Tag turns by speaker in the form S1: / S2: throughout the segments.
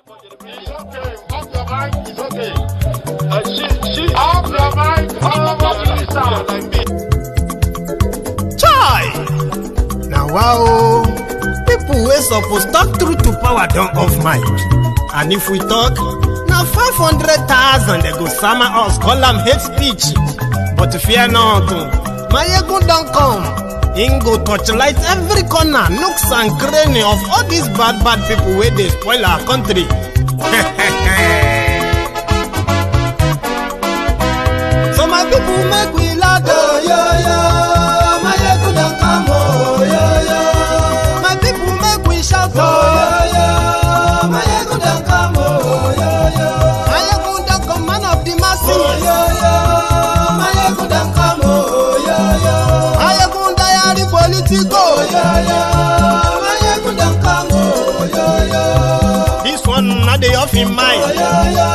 S1: It's okay. Off your mind. It's okay. She off your mind.
S2: Chai! Now wow, people wey suppose talk truth to power don't off mic. And if we talk, now 500,000 they go summer us, call them hate speech. But fear not, Maiyegun don't come. Ingo torchlight every corner, nooks and cranny of all these bad people where they spoil our country. So my people make we laugh, oh yo yo. Maiyegun don't come, oh yo yo. My people make we shout, oh yo yo. Maiyegun don't come, oh yo yo. Maiyegun don't come, man of the masses, oh yo yo. Maiyegun don't come, oh yo yo. Maiyegun Diary Politico, oh yo yo. Maiyegun don't come, oh yo yo. This one not the off in mind, oh yo yo.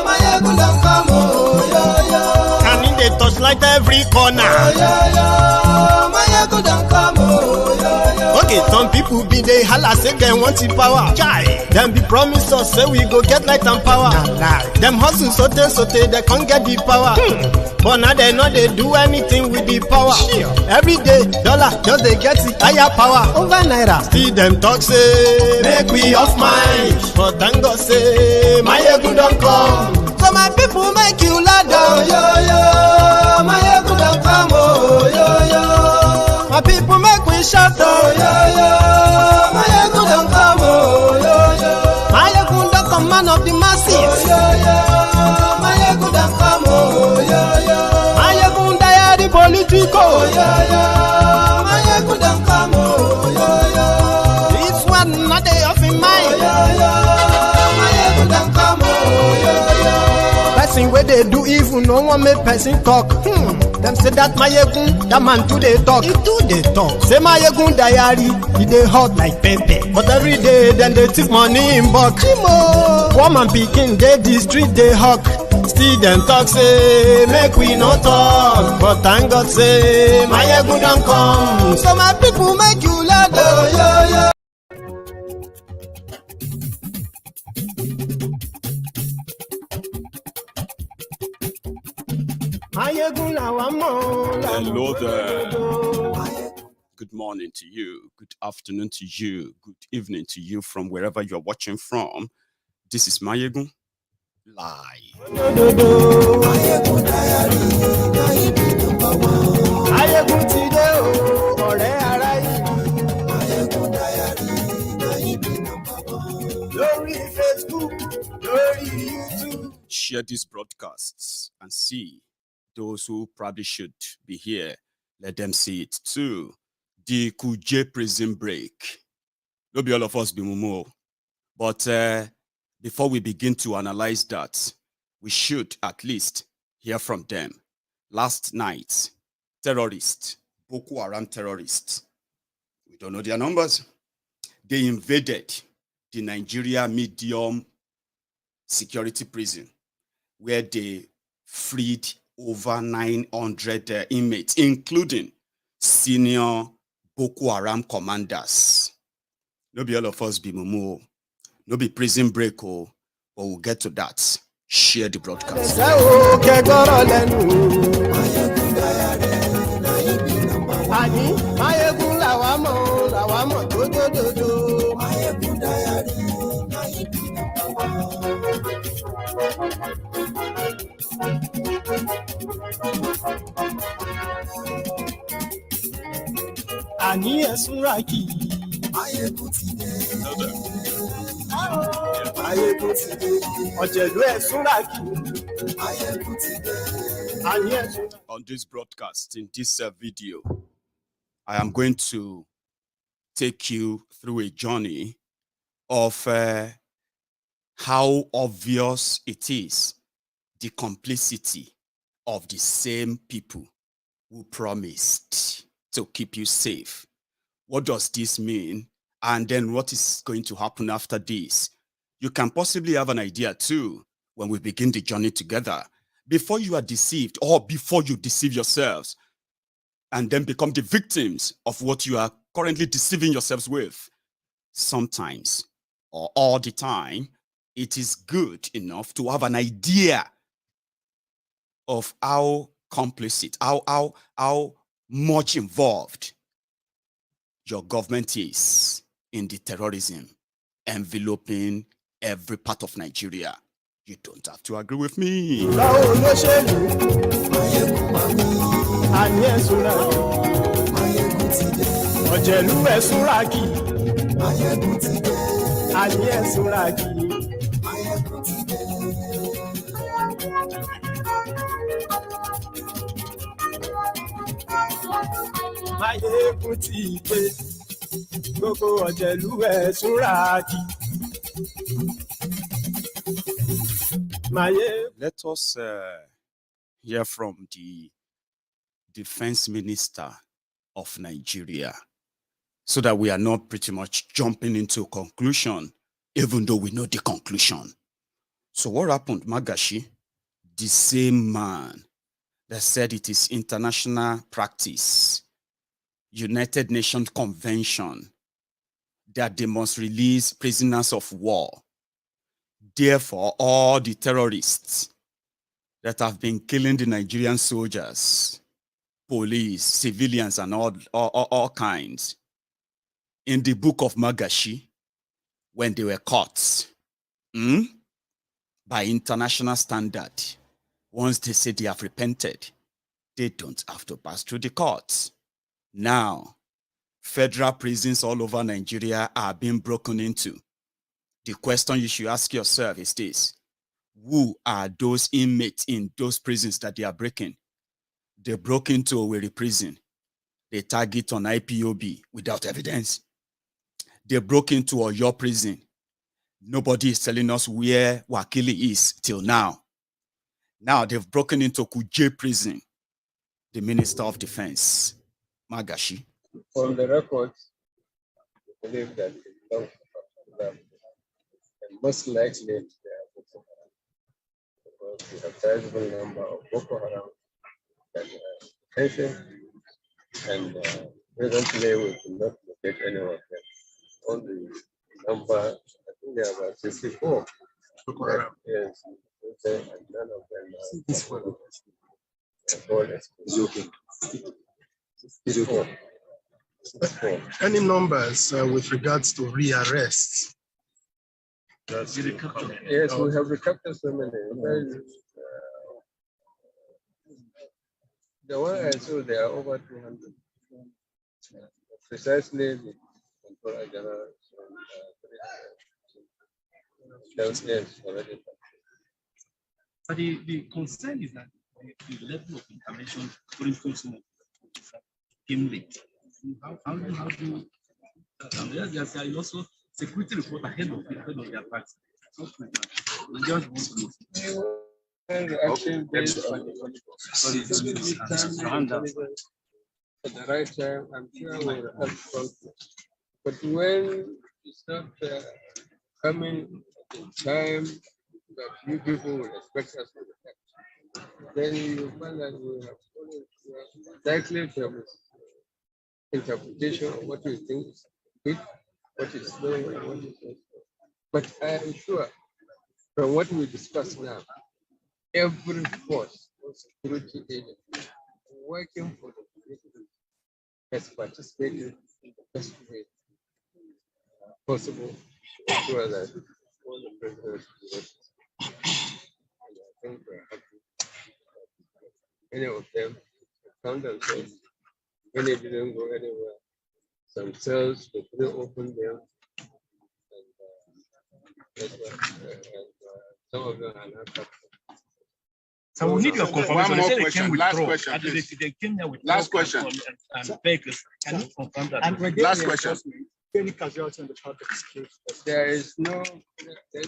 S2: Maiyegun don't come, oh yo yo. Can in the touchlight every corner, oh yo yo. Maiyegun don't come, oh yo yo. Okay, some people be they holla say they want the power. Chai, them be promise us say we go get light and power. Them hustle sote they can't get the power. But now they know they do anything with the power. Every day, dollar just they get it higher power over naira. See them talk say make we off mind, but thank God say Maiyegun don't come. So my people make you loud, oh yo yo. Maiyegun don't come, oh yo yo. My people make we shout, oh yo yo. Maiyegun don't come, oh yo yo. Maiyegun don't come, man of the masses, oh yo yo. Maiyegun don't come, oh yo yo. Maiyegun Diary Politico, oh yo yo. Maiyegun don't come, oh yo yo. This one not they off in mind, oh yo yo. Maiyegun don't come, oh yo yo. Person where they do evil, no one make person talk. Them say that Maiyegun, that man too they talk. He do they talk. Say Maiyegun Diary, he they hot like pepper. But every day then they take money in bulk. Woman picking, they the street they hawk. Still them talk say make we no talk. But thank God say Maiyegun don't come. So my people make you loud, oh yo yo.
S3: Hello there. Good morning to you. Good afternoon to you. Good evening to you from wherever you are watching from. This is Maiyegun live. Share these broadcasts and see those who probably should be here. Let them see it too. The Kuje prison break. No be all of us be mumu. But before we begin to analyze that, we should at least hear from them. Last night, terrorists, Boko Haram terrorists, we don't know their numbers, they invaded the Nigeria medium security prison, where they freed over 900 inmates, including senior Boko Haram commanders. No be all of us be mumu, no be prison break, but we'll get to that. Share the broadcast.
S2: Ani esunraki.
S4: Maiyegun ti dé.
S2: Maiyegun ti dé. Ọ̀jẹ̀lú esunraki.
S4: Maiyegun ti dé.
S2: Ani esunraki.
S3: On this broadcast, in this video, I am going to take you through a journey of how obvious it is the complicity of the same people who promised to keep you safe. What does this mean? And then what is going to happen after this? You can possibly have an idea too when we begin the journey together. Before you are deceived or before you deceive yourselves and then become the victims of what you are currently deceiving yourselves with, sometimes or all the time, it is good enough to have an idea of how complicit, how much involved your government is in the terrorism enveloping every part of Nigeria. You don't have to agree with me. Let us hear from the Defense Minister of Nigeria, so that we are not pretty much jumping into a conclusion, even though we know the conclusion. So what happened, Magashi? The same man that said it is international practice, United Nations Convention, that they must release prisoners of war. Therefore, all the terrorists that have been killing the Nigerian soldiers, police, civilians, and all kinds, in the book of Magashi, when they were caught, by international standard, once they say they have repented, they don't have to pass through the courts. Now, federal prisons all over Nigeria are being broken into. The question you should ask yourself is this: who are those inmates in those prisons that they are breaking? They broke into Owerri prison. They target on IPOB without evidence. They broke into Oyo prison. Nobody is telling us where Wakili is till now. Now they've broken into Kuje prison. The Minister of Defense, Magashi.
S5: On the record, I believe that it belongs to them. And most likely they are Boko Haram, because we have a sizable number of Boko Haram that are detention, and presently we cannot locate any of them. On the number, I think there are about 64. Boko Haram. Yes, and none of them are.
S6: Any numbers with regards to rearrests?
S5: Yes, we have recaptured so many. The one I saw, there are over 200. Precisely the Controller General. Yes, already.
S7: But the concern is that the level of information during consumer came late. How do there's also security report ahead of their parts.
S5: Action based on at the right time, I'm sure we'll have conflict. But when it's not coming at the time that you people will expect us to act, then you find that we have likely to have interpretation of what we think is good, what is wrong, and what is not. But I am sure from what we discuss now, every force or security agency working for the community has participated in the best way possible to ensure that all the prisoners and I think we're happy. Many of them found themselves. Many didn't go anywhere. Some cells they couldn't open them, and some of them are not captured.
S7: So we need your confirmation.
S1: One more question. Last question, please.
S7: They came here with
S1: Last question.
S7: And vehicles. Can you confirm that?
S6: And
S1: Last question.
S6: Any casualty in the part of this case?
S5: There's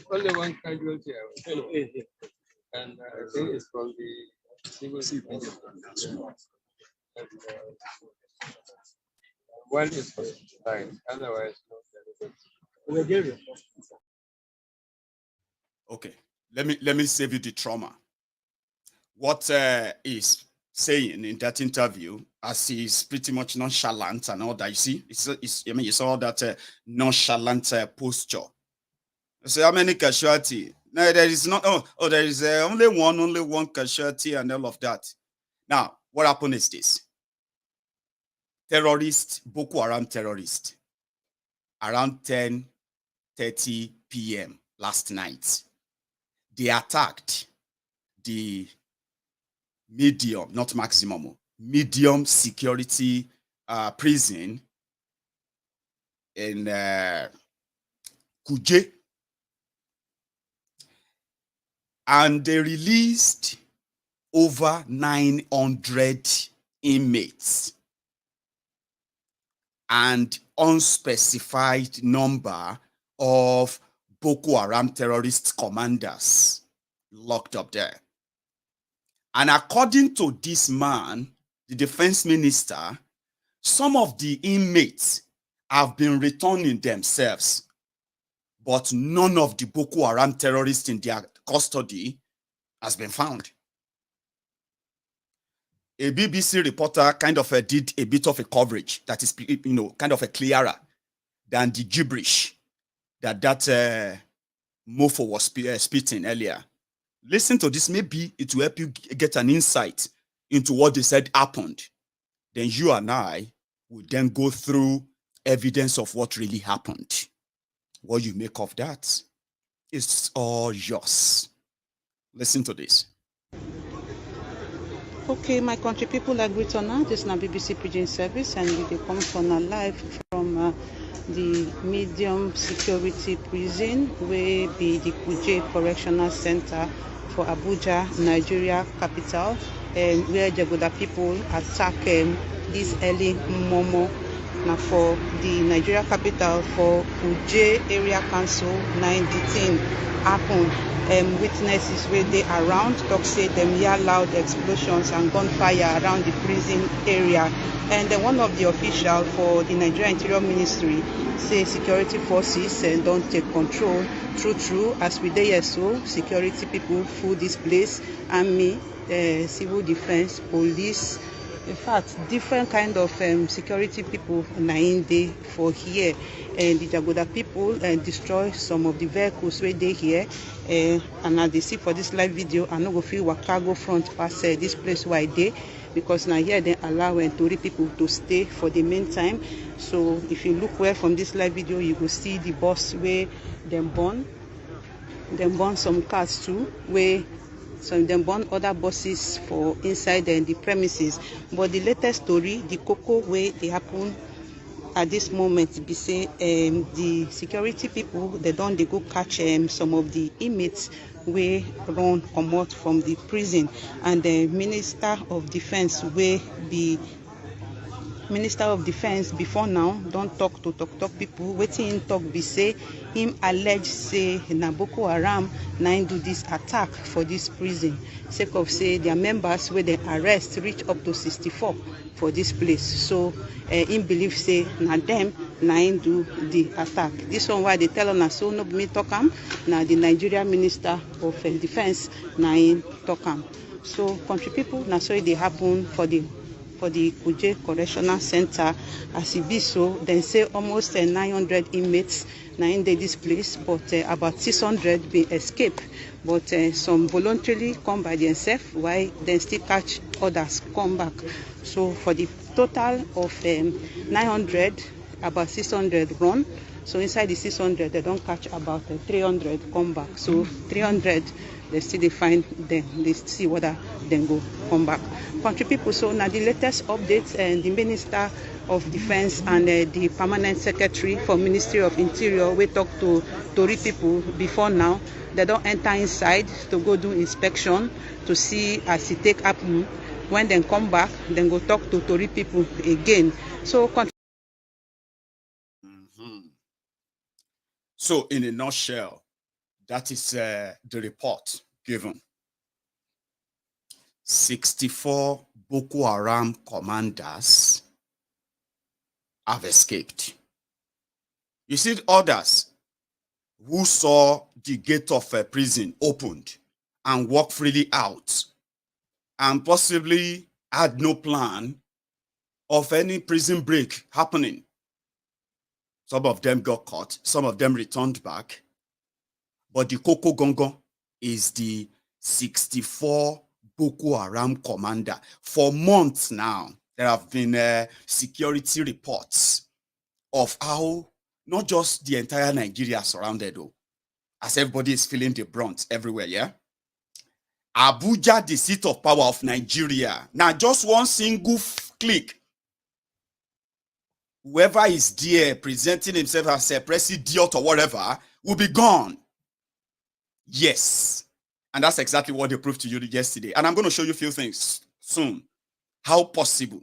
S5: only one casualty, and I think it's from the civil defense. And, one is for line, otherwise no.
S3: Okay, let me save you the trauma. What is saying in that interview, as he's pretty much nonchalant and all that, you see, I mean, you saw that nonchalant posture. So how many casualty? No, there is not. There is only one casualty and all of that. Now, what happened is this: terrorist, Boko Haram terrorist, around 10:30 p.m. last night, they attacked the medium, not maximum, medium security prison in Kuje, and they released over 900 inmates and unspecified number of Boko Haram terrorist commanders locked up there. And according to this man, the defense minister, some of the inmates have been returning themselves, but none of the Boko Haram terrorists in their custody has been found. A BBC reporter kind of did a bit of a coverage that is, kind of a clearer than the gibberish that mofo was spitting earlier. Listen to this. Maybe it will help you get an insight into what they said happened. Then you and I will then go through evidence of what really happened. What you make of that is all yours. Listen to this.
S8: Okay, my country people, I greet on now. This is now BBC Pidgin Service, and we come from a live from the medium security prison, where be the Kuje Correctional Center for Abuja, Nigeria capital, where the Goda people attack this early Momo. Now for the Nigeria capital, for Kuje area council, 19 happened. Witnesses where they around talk say them hear loud explosions and gunfire around the prison area, and then one of the officials for the Nigeria Interior Ministry say security forces don't take control. True, as we dey so security people full this place, army, civil defense, police, in fact different kind of security people in day for here, and the Jagoda people destroy some of the vehicles where they here, and as they see for this live video, I no go feel waka go front pass this place where I dey, because now here they allow Tori people to stay for the meantime. So if you look well from this live video, you will see the bus where them burn some cars too, where some them burn other buses for inside the premises. But the latest story, the cocoa where they happen at this moment, be say the security people they go catch some of the inmates where run come out from the prison, and the Minister of Defense where the Minister of Defense before now don't talk to talk people. Waiting him talk be say him allege say na Boko Haram na do this attack for this prison, sake of say their members where they arrest reach up to 64 for this place. So him believe say na them na do the attack. This one why they tell us so no be me talk am, na the Nigeria Minister of Defense na him talk am. So country people, na so they happen for the Kuje Correctional Center. As it be so, then say almost 900 inmates now in this place, but about 600 be escape. But some voluntarily come by themselves, while then still catch others come back. So for the total of 900, about 600 run. So inside the 600, they don't catch about 300 come back. So 300, they still they find them, they see whether then go come back. Country people, so now the latest updates, and the Minister of Defense and the Permanent Secretary for Ministry of Interior, we talk to Tori people before now. They don't enter inside to go do inspection to see as it take happen. When they come back, then go talk to Tori people again. So
S3: So in a nutshell, that is the report given. 64 Boko Haram commanders have escaped. You see others who saw the gate of a prison opened and walked freely out and possibly had no plan of any prison break happening. Some of them got caught, some of them returned back, But the Koko Gongo is the 64 Boko Haram commander. For months now, there have been security reports of how not just the entire Nigeria surrounded, though, as everybody is feeling the brunt everywhere, yeah? Abuja, the seat of power of Nigeria. Now, just one single click. Whoever is there presenting himself as a president or whatever will be gone. Yes. And that's exactly what they proved to you yesterday. And I'm going to show you a few things soon. How possible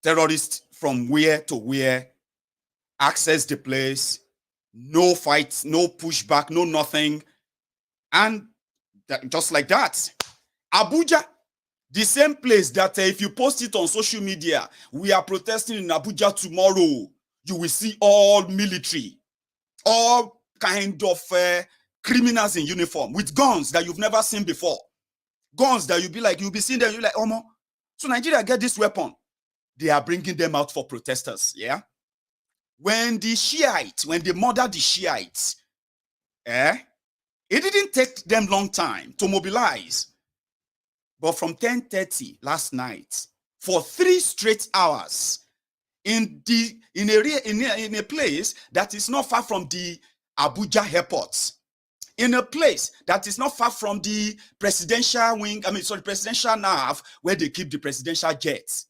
S3: terrorists from where to where access the place, no fights, no pushback, no nothing. And just like that. Abuja, the same place that if you post it on social media, we are protesting in Abuja tomorrow, you will see all military, all kind of criminals in uniform with guns that you've never seen before. Guns that you'll be seeing them, you're like, oh, so Nigeria get this weapon. They are bringing them out for protesters, yeah? When they murdered the Shiites, it didn't take them long time to mobilize. But from 10:30 last night, for 3 straight hours, in a place that is not far from the Abuja airport, in a place that is not far from the presidential presidential nav where they keep the presidential jets,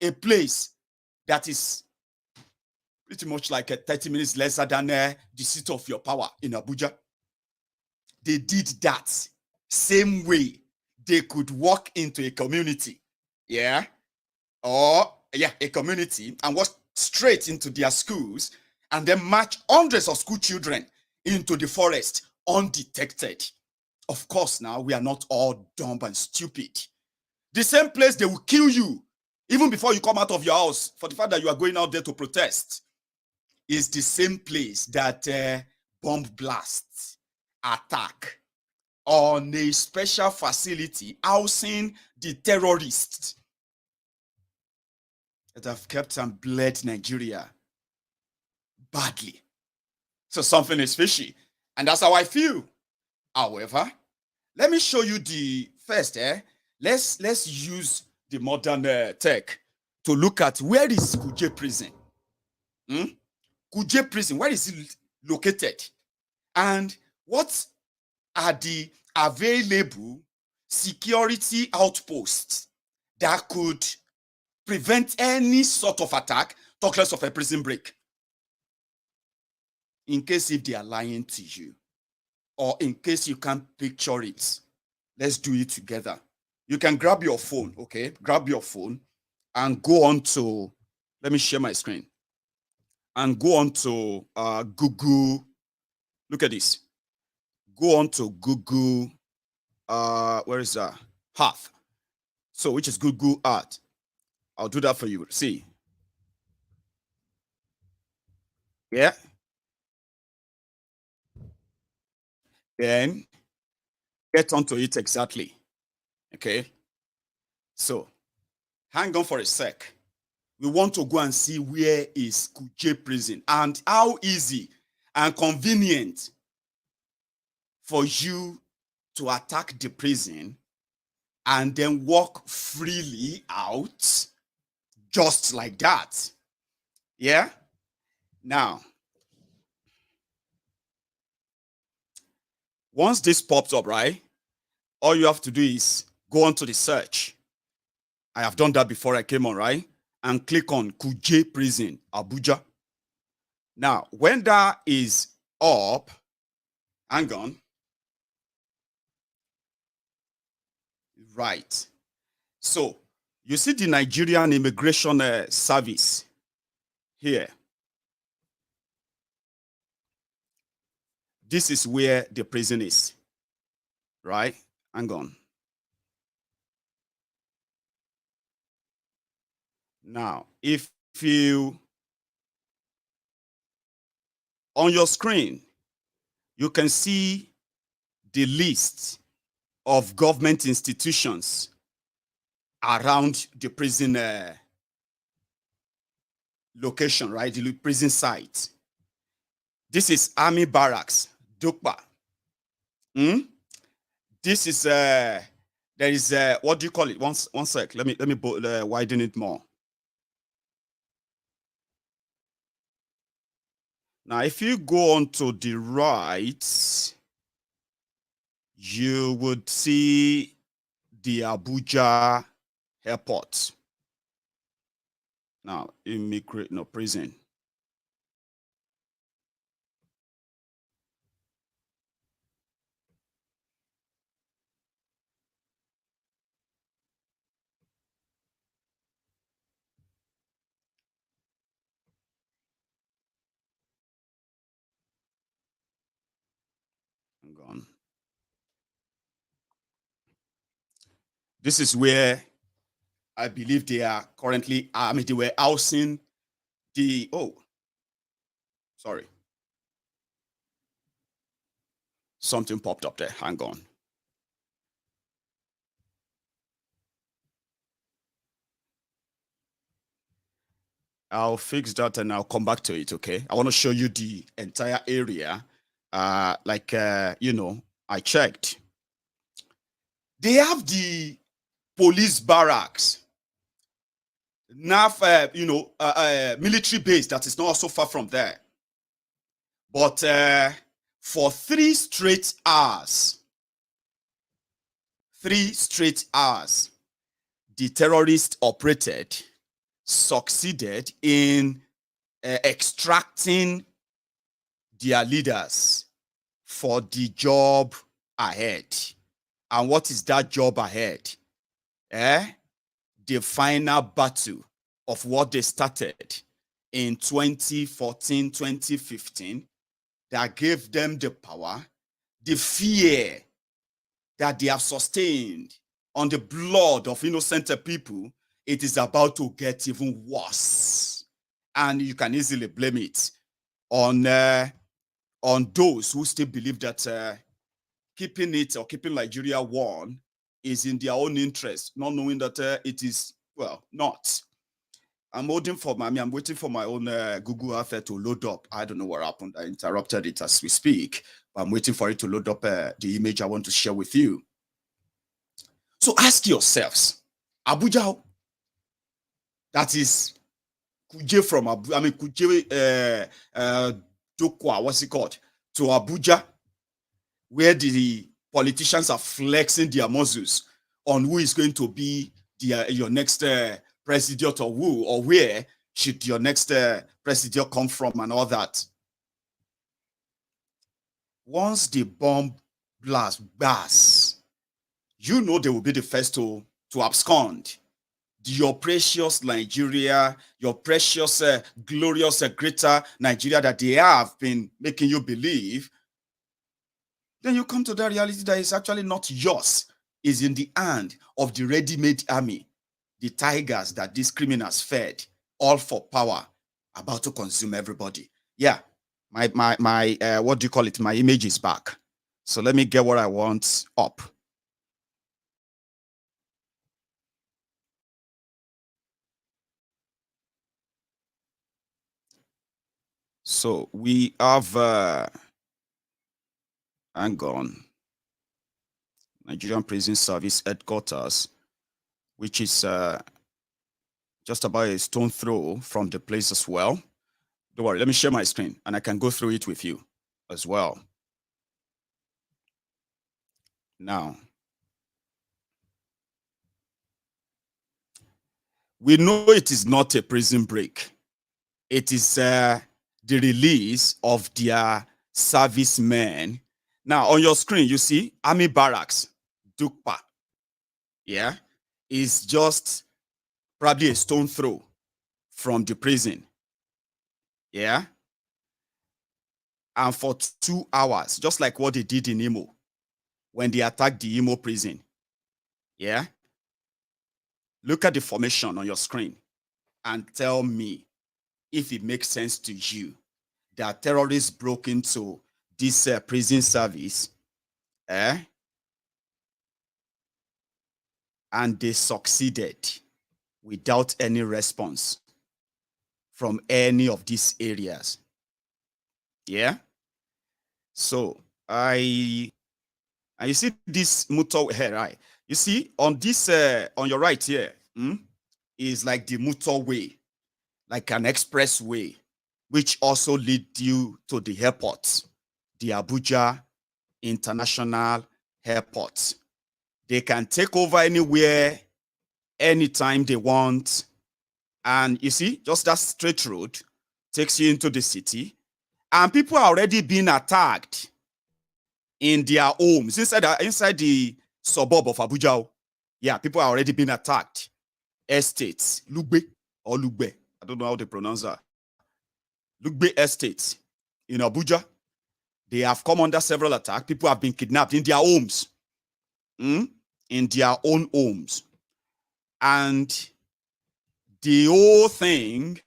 S3: a place that is pretty much like 30 minutes lesser than the seat of your power in Abuja. They did that same way they could walk into a community, a community, and walk straight into their schools and then march hundreds of school children into the forest undetected. Of course, now we are not all dumb and stupid. The same place they will kill you even before you come out of your house for the fact that you are going out there to protest is the same place that bomb blasts, attack on a special facility housing the terrorists that have kept and bled Nigeria badly. So something is fishy. And that's how I feel. However, let me show you the first. Let's use the modern tech to look at where is Kuje prison. Kuje prison, where is it located? And what are the available security outposts that could prevent any sort of attack, talk less of a prison break? In case if they are lying to you, or in case you can't picture it, let's do it together. You can grab your phone, okay? Grab your phone and go on to, let me share my screen, and go on to Google. Look at this. Go on to Google, where is that? Earth. So, which is Google Earth. I'll do that for you. See. Yeah. Then get onto it exactly. Okay. So, hang on for a sec. We want to go and see where is Kuje prison and how easy and convenient for you to attack the prison and then walk freely out just like that. Yeah? Now, once this pops up, right, all you have to do is go on to the search. I have done that before I came on, right? And click on Kuje prison, Abuja. Now, when that is up, hang on. Right. So, you see the Nigerian Immigration Service here. This is where the prison is. Right? Hang on. Now, if you, on your screen, you can see the list of government institutions around the prison location, right? The prison site. This is Army Barracks, Dukpa. Hmm? This is there is what do you call it? One sec. Let me widen it more. Now, if you go on to the right, you would see the Abuja airport. Now, prison. I'm gone. This is where I believe they are currently. I mean, they were housing the. Oh, sorry. Something popped up there. Hang on. I'll fix that and I'll come back to it, okay? I want to show you the entire area. I checked. They have the police barracks, military base that is not so far from there. But for 3 straight hours, the terrorists succeeded in extracting their leaders for the job ahead. And what is that job ahead? The final battle of what they started in 2014, 2015, that gave them the power, the fear that they have sustained on the blood of innocent people. It is about to get even worse. And you can easily blame it on those who still believe that keeping Nigeria one is in their own interest, not knowing that it is, well, not. I'm waiting for my own Google Earth to load up. I don't know what happened. I interrupted it as we speak, but I'm waiting for it to load up the image I want to share with you. So ask yourselves, Abuja, that is Kuje from Kuje, Dokwa, what's it called? To Abuja, where the politicians are flexing their muscles on who is going to be your next president, or who or where should your next president come from and all that. Once the bomb blasts, you know they will be the first to abscond. Your precious Nigeria, your precious, glorious, greater Nigeria that they have been making you believe, then you come to that reality that is actually not yours, is in the hand of the ready-made army, the tigers that these criminals fed, all for power, about to consume everybody. Yeah, my what do you call it? My image is back. So let me get what I want up. So we have hang on, Nigerian Prison Service headquarters, which is just about a stone throw from the place as well. Don't worry, let me share my screen and I can go through it with you as well. Now, we know it is not a prison break. It is the release of their servicemen. Now, on your screen, you see Army Barracks, Dukpa. Yeah, is just probably a stone throw from the prison. Yeah. And for 2 hours, just like what they did in Imo, when they attacked the Imo prison. Yeah. Look at the formation on your screen and tell me if it makes sense to you that terrorists broke into this prison service, and they succeeded without any response from any of these areas. Yeah. So I And you see this motorway here, right? You see on this, on your right here, is like the motorway, like an expressway, which also lead you to the airport, the Abuja International Airport. They can take over anywhere, anytime they want. And you see, just that straight road takes you into the city. And people are already being attacked in their homes, inside the suburb of Abuja. Yeah, people are already being attacked. Estates, Lugbe or Lugbe, I don't know how they pronounce that. Lugbe Estates in Abuja, they have come under several attacks. People have been kidnapped in their homes, in their own homes. And the whole thing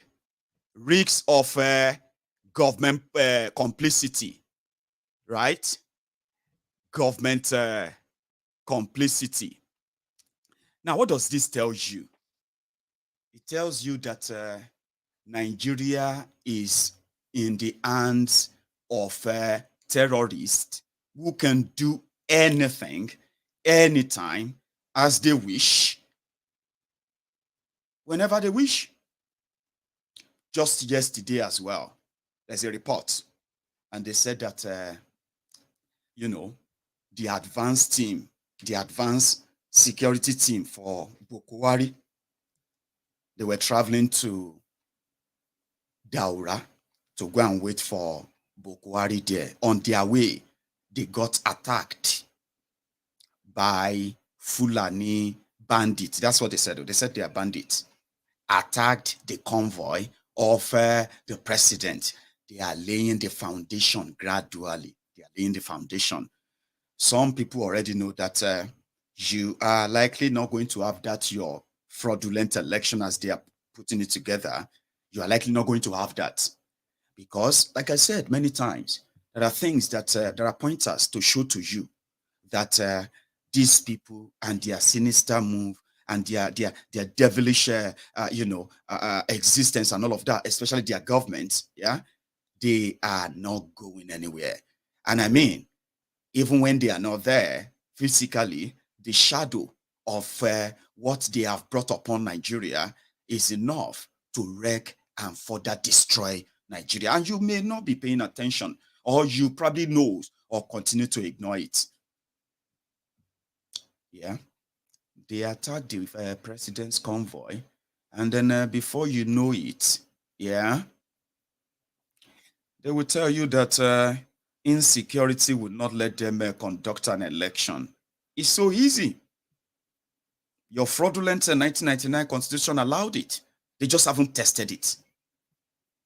S3: reeks of government complicity, right? Government complicity. Now, what does this tell you? It tells you that Nigeria is in the hands of terrorists who can do anything, anytime, as they wish, whenever they wish. Just yesterday as well, there's a report, and they said that, you know, the advanced team, the advanced security team for Boko Haram, they were traveling to Daura to go and wait for Boko Haram there. On their way, they got attacked by Fulani bandits. That's what they said. They said they are bandits. Attacked the convoy of the president. They are laying the foundation gradually. They are laying the foundation. Some people already know that you are likely not going to have that your fraudulent election as they are putting it together. You are likely not going to have that. Because, like I said many times, there are things that there are pointers to show to you that these people and their sinister move and their devilish, existence and all of that, especially their government, yeah, they are not going anywhere. And I mean, even when they are not there physically, the shadow of what they have brought upon Nigeria is enough to wreck and further destroy Nigeria. And you may not be paying attention, or you probably know or continue to ignore it. Yeah. They attacked the president's convoy, and then before you know it, yeah, they will tell you that insecurity would not let them conduct an election. It's so easy. Your fraudulent 1999 constitution allowed it. They just haven't tested it.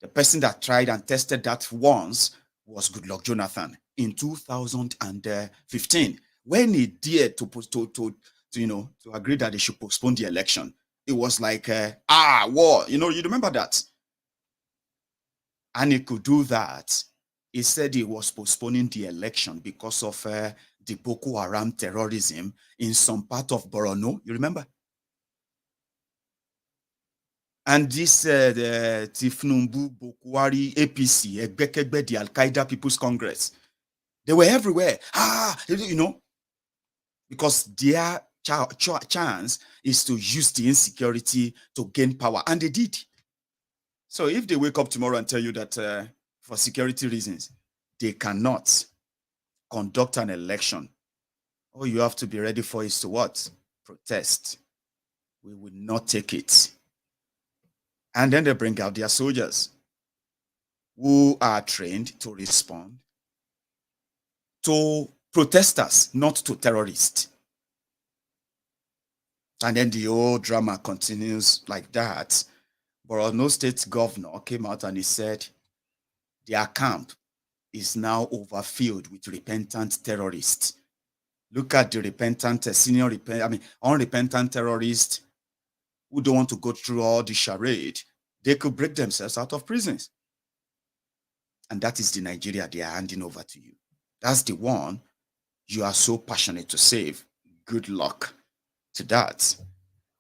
S3: The person that tried and tested that once was Goodluck Jonathan in 2015, when he dared to agree that they should postpone the election. It was like, war. You remember that? And he could do that. He said he was postponing the election because of the Boko Haram terrorism in some part of Borno. You remember? And this the Tifnumbu, Bokwari, APC, Egbekegbe, the Al-Qaeda People's Congress, they were everywhere. Because their chance is to use the insecurity to gain power. And they did. So if they wake up tomorrow and tell you that for security reasons, they cannot conduct an election, all you have to be ready for is to what? Protest. We will not take it. And then they bring out their soldiers who are trained to respond to protesters, not to terrorists. And then the whole drama continues like that. Borno State governor came out and he said their camp is now overfilled with repentant terrorists. Look at the repentant, unrepentant terrorists who don't want to go through all the charade. They could break themselves out of prisons. And that is the Nigeria they are handing over to you. That's the one you are so passionate to save. Good luck to that.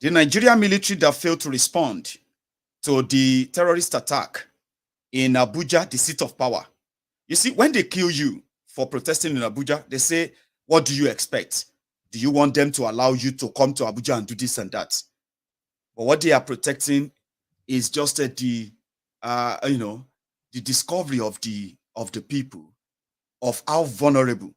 S3: The Nigerian military that failed to respond to the terrorist attack in Abuja, the seat of power. You see, when they kill you for protesting in Abuja, they say What do you expect? Do you want them to allow you to come to Abuja and do this and that? But what they are protecting is just the discovery of the people, of how vulnerable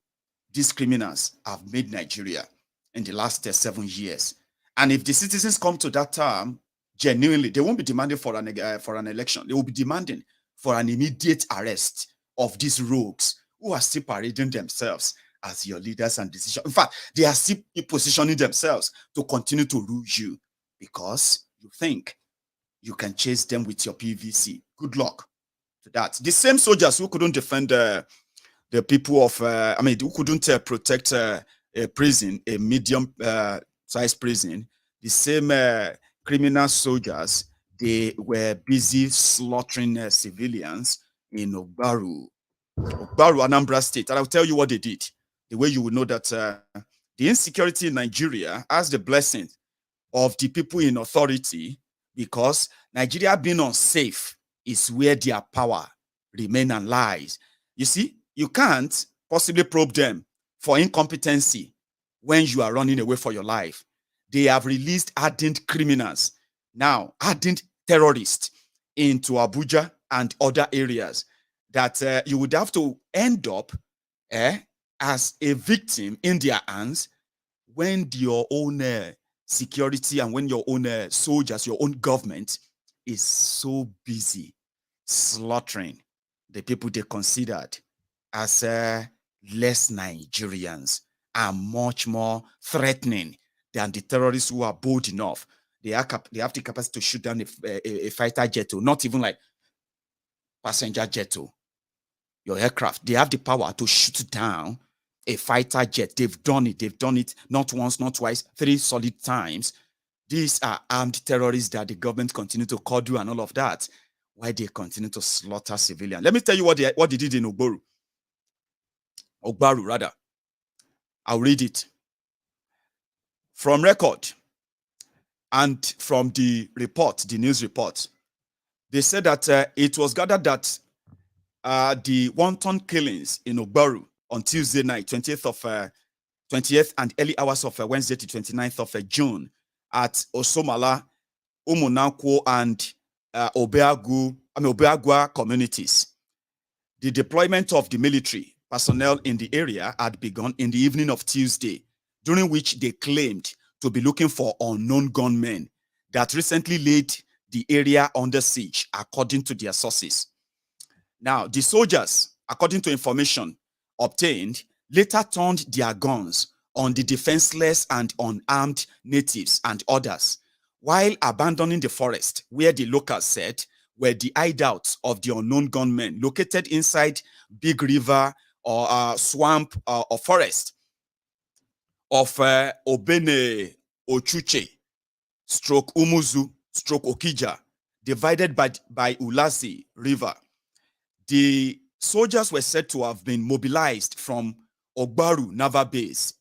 S3: these criminals have made Nigeria in the last 7 years. And if the citizens come to that term, genuinely, they won't be demanding for an election. They will be demanding for an immediate arrest of these rogues who are still parading themselves as your leaders and decision. In fact, they are still positioning themselves to continue to rule you because you think you can chase them with your PVC. Good luck to that. The same soldiers who couldn't defend the people of, who couldn't protect a prison, a medium-sized prison, the same criminal soldiers, they were busy slaughtering civilians in Ogbaru, Anambra State. And I'll tell you what they did. The way you will know that the insecurity in Nigeria has the blessing of the people in authority, because Nigeria being unsafe is where their power remains and lies. You see, you can't possibly probe them for incompetency when you are running away for your life. They have released hardened criminals, now hardened terrorists, into Abuja and other areas that you would have to end up as a victim in their hands when your own security and when your own soldiers, your own government is so busy slaughtering the people they considered as less Nigerians and much more threatening than the terrorists who are bold enough. They have the capacity to shoot down a fighter jet, not even like passenger jet, your aircraft. They have the power to shoot down a fighter jet. They've done it. They've done it not once, not twice, 3 solid times. These are armed terrorists that the government continue to cuddle and all of that, while they continue to slaughter civilians. Let me tell you what they did in Ogbaru, rather. I'll read it. From record and from the report, the news report, they said that it was gathered that the wanton killings in Ogbaru on Tuesday night, 20th and early hours of Wednesday to 29th of June at Osomala, Umunakwo, and Obeagua communities. The deployment of the military personnel in the area had begun in the evening of Tuesday, during which they claimed to be looking for unknown gunmen that recently laid the area under siege, according to their sources. Now, the soldiers, according to information obtained, later turned their guns on the defenseless and unarmed natives and others, while abandoning the forest, where the locals said were the hideouts of the unknown gunmen located inside Big River or swamp or forest of Obene Ochuche, stroke Umuzu, stroke Okija, divided by Ulasi River. The soldiers were said to have been mobilized from Ogbaru Naval Base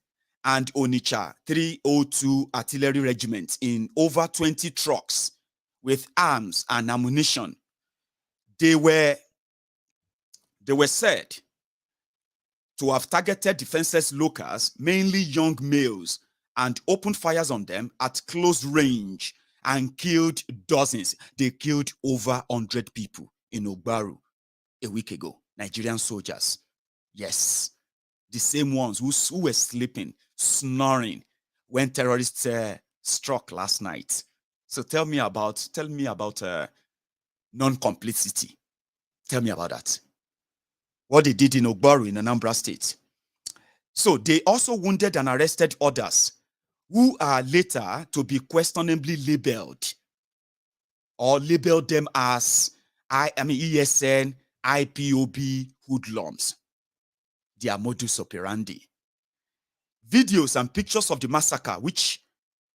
S3: and Onitsha 302 Artillery Regiment in over 20 trucks with arms and ammunition. They were said to have targeted defenseless locals, mainly young males, and opened fires on them at close range and killed dozens. They killed over 100 people in Ogbaru a week ago. Nigerian soldiers. Yes, the same ones who were sleeping, snoring when terrorists struck last night. So tell me about non-complicity. Tell me about that. What they did in Ogbaru in Anambra State. So they also wounded and arrested others who are later to be questionably labeled or labeled them as ESN, IPOB hoodlums. Their modus operandi. Videos and pictures of the massacre, which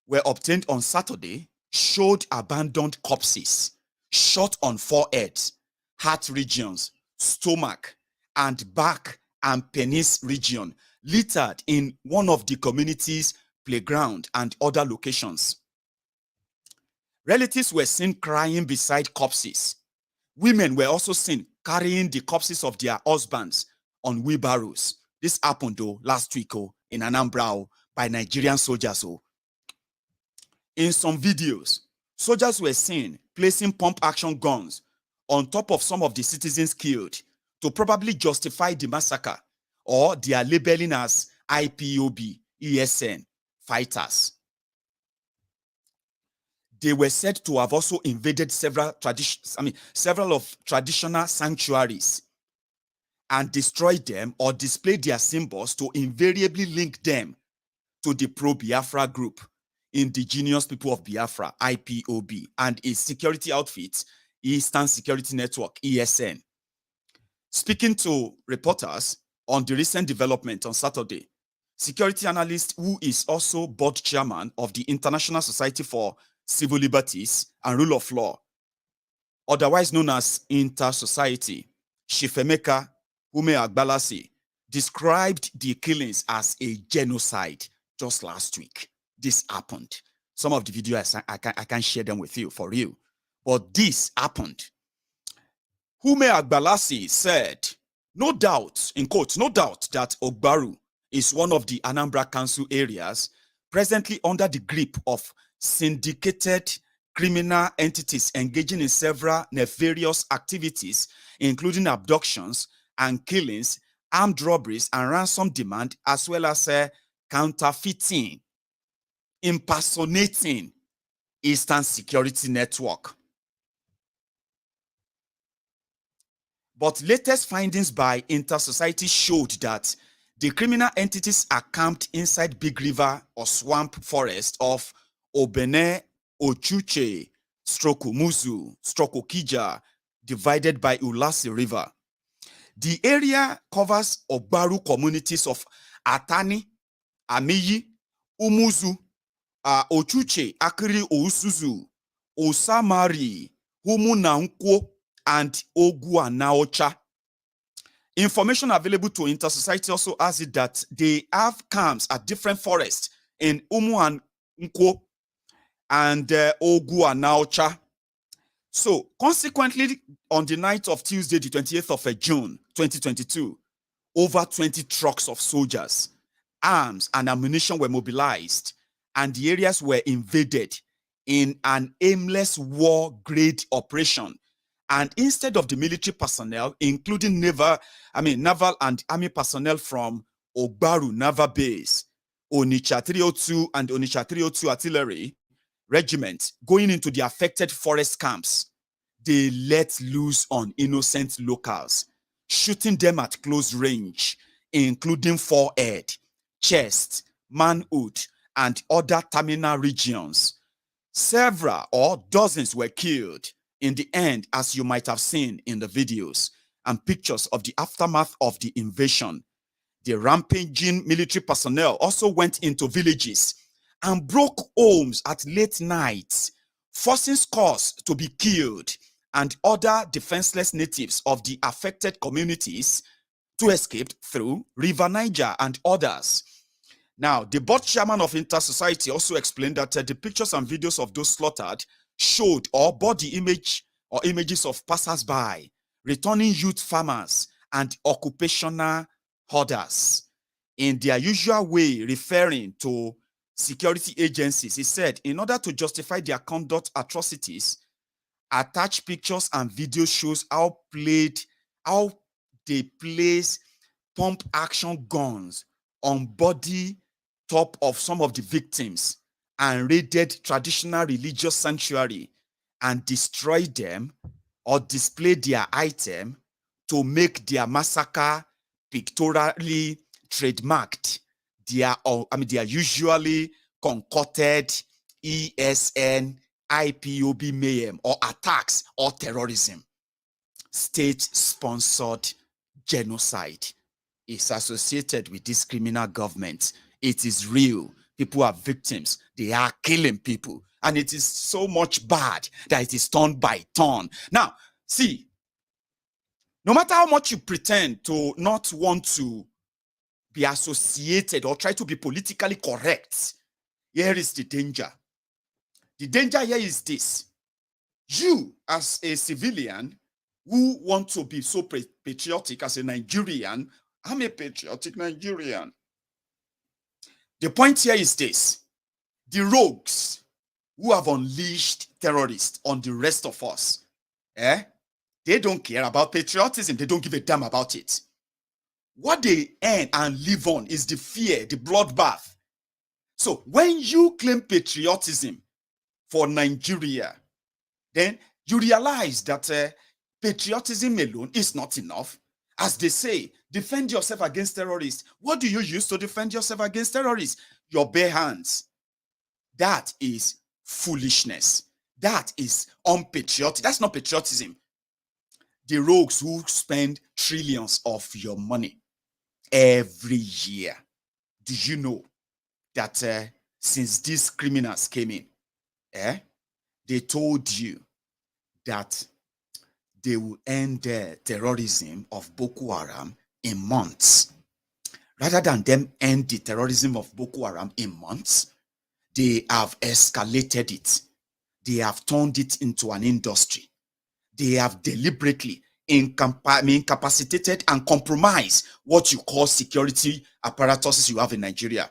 S3: were obtained on Saturday, showed abandoned corpses, shot on foreheads, heart regions, stomach, and back and penis region, littered in one of the community's playground and other locations. Relatives were seen crying beside corpses. Women were also seen carrying the corpses of their husbands on wheelbarrows. This happened though last week in Anambra by Nigerian soldiers. In some videos, soldiers were seen placing pump-action guns on top of some of the citizens killed to probably justify the massacre, or they are labeling as IPOB, ESN fighters. They were said to have also invaded several of traditional sanctuaries and destroyed them or displayed their symbols to invariably link them to the pro-Biafra group, Indigenous People of Biafra, IPOB, and its security outfit, Eastern Security Network, ESN. Speaking to reporters on the recent development on Saturday, security analyst who is also board chairman of the International Society for Civil Liberties and Rule of Law, otherwise known as Inter-Society, Shifemeka Ume Agbalasi, described the killings as a genocide just last week. This happened. Some of the videos I can share them with you for real, but this happened. Ume Agbalasi said, no doubt, in quotes, no doubt that Ogbaru is one of the Anambra Council areas presently under the grip of syndicated criminal entities engaging in several nefarious activities, including abductions and killings, armed robberies, and ransom demand, as well as counterfeiting, impersonating Eastern Security Network. But latest findings by Inter-Society showed that the criminal entities are camped inside Big River or swamp forest of Obene, Ochuche, Muzu, Kija, divided by Ulasi River. The area covers Ogbaru communities of Atani, Amiyi, Umuzu, Ochuche, Akiri Ousuzu, Osamari, Humunanko, and Oguanaocha. Information available to Inter-Society also has it that they have camps at different forests in Umuanko and Oguanaocha. So, consequently, on the night of Tuesday, the 28th of June, 2022, over 20 trucks of soldiers, arms, and ammunition were mobilized, and the areas were invaded in an aimless war-grade operation. And instead of the military personnel, including naval and army personnel from Ogbaru Naval Base, Onitsha 302 and Onitsha 302 Artillery Regiment, going into the affected forest camps, they let loose on innocent locals, shooting them at close range, including forehead, chest, manhood, and other terminal regions. Several or dozens were killed in the end, as you might have seen in the videos and pictures of the aftermath of the invasion. The rampaging military personnel also went into villages and broke homes at late nights, forcing scores to be killed and other defenseless natives of the affected communities to escape through River Niger and others. Now, the board chairman of Inter-Society also explained that the pictures and videos of those slaughtered showed or body image or images of passers-by, returning youth farmers, and occupational hoarders. In their usual way, referring to security agencies, he said, in order to justify their conduct atrocities, attached pictures and video shows how they place pump action guns on body top of some of the victims and raided traditional religious sanctuary and destroyed them or displayed their item to make their massacre pictorially trademarked. They are usually concocted ESN, IPOB mayhem or attacks or terrorism. State-sponsored genocide is associated with this criminal government. It is real. People are victims. They are killing people. And it is so much bad that it is turn by turn. Now, see, no matter how much you pretend to not want to be associated or try to be politically correct, here is the danger. The danger here is this. You, as a civilian who want to be so patriotic as a Nigerian, I'm a patriotic Nigerian. The point here is this. The rogues who have unleashed terrorists on the rest of us, they don't care about patriotism. They don't give a damn about it. What they earn and live on is the fear, the bloodbath. So when you claim patriotism for Nigeria, then you realize that patriotism alone is not enough. As they say, defend yourself against terrorists. What do you use to defend yourself against terrorists? Your bare hands. That is foolishness. That is unpatriotic. That's not patriotism. The rogues who spend trillions of your money every year. Do you know that since these criminals came in, they told you that they will end the terrorism of Boko Haram in months? Rather than them end the terrorism of Boko Haram in months, they have escalated it. They have turned it into an industry. They have deliberately incapacitated and compromised what you call security apparatuses you have in Nigeria.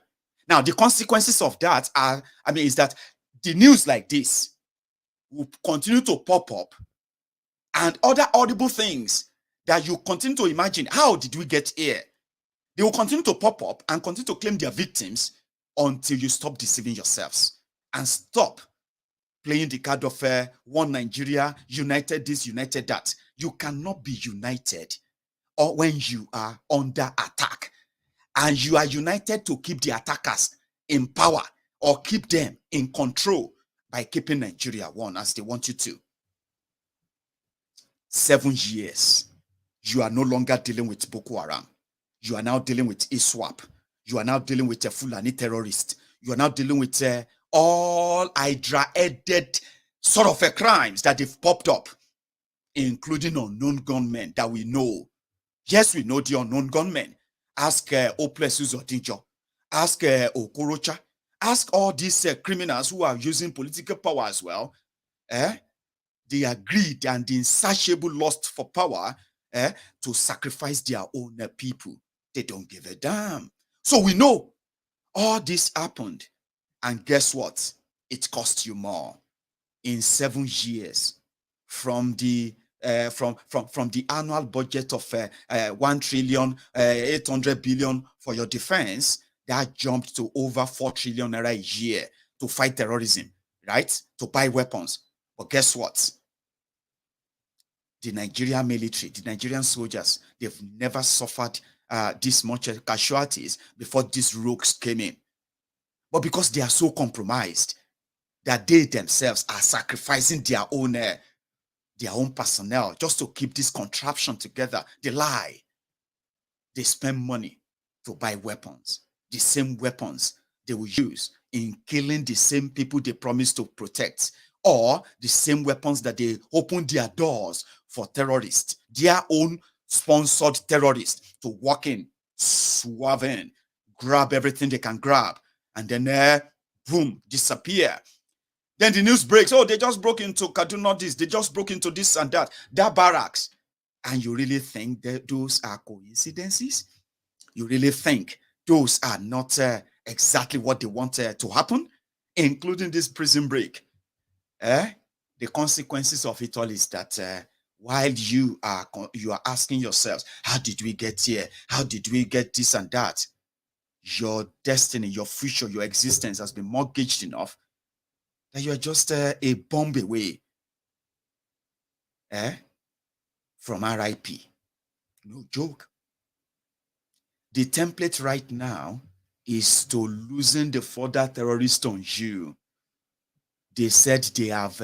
S3: Now, the consequences of that are, is that the news like this will continue to pop up, and other audible things that you continue to imagine. How did we get here? They will continue to pop up and continue to claim their victims until you stop deceiving yourselves and stop playing the card of one Nigeria, united this, united that. You cannot be united or when you are under attack, and you are united to keep the attackers in power or keep them in control by keeping Nigeria one as they want you to. 7 years, you are no longer dealing with Boko Haram. You are now dealing with ISWAP. You are now dealing with a Fulani terrorist. You are now dealing with all Hydra-headed sort of crimes that they've popped up, including unknown gunmen that we know. Yes, we know the unknown gunmen. Ask Oplesus Odinjo. Ask Okorocha. Ask all these criminals who are using political power as well. Their greed and the insatiable lust for power to sacrifice their own people. They don't give a damn. So we know all this happened. And guess what? It cost you more. In 7 years, from the annual budget of 1,800 billion for your defense, that jumped to over 4 trillion naira a year to fight terrorism, right? To buy weapons. But guess what? The Nigerian military, the Nigerian soldiers, they've never suffered this much casualties before these rogues came in. But because they are so compromised that they themselves are sacrificing their own personnel just to keep this contraption together, they lie. They spend money to buy weapons, the same weapons they will use in killing the same people they promised to protect, or the same weapons that they open their doors for terrorists, their own sponsored terrorists, to walk in, swerve in, grab everything they can grab, and then boom, disappear. Then the news breaks, oh, they just broke into Kaduna this, they just broke into this and that barracks. And you really think that those are coincidences? You really think those are not exactly what they wanted to happen, including this prison break? The consequences of it all is that while you are asking yourselves, how did we get here? How did we get this and that? Your destiny, your future, your existence has been mortgaged enough that you are just a bomb away from RIP. No joke. The template right now is to loosen the further terrorists on you. They said they have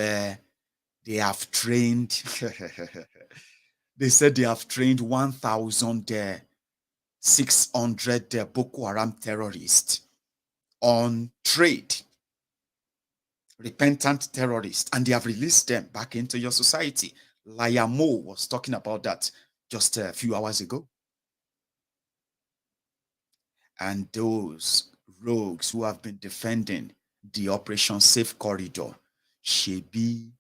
S3: trained. They said they have trained 1,600 Boko Haram terrorists on trade, repentant terrorists, and they have released them back into your society. Layamo was talking about that just a few hours ago. And those rogues who have been defending the Operation Safe Corridor, shebi,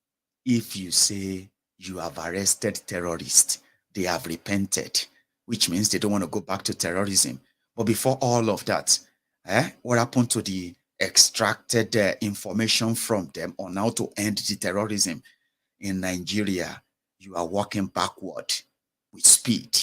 S3: if you say you have arrested terrorists, they have repented, which means they don't want to go back to terrorism. But before all of that,
S9: What happened to the extracted information from them on how to end the terrorism in Nigeria? You are walking backward with speed,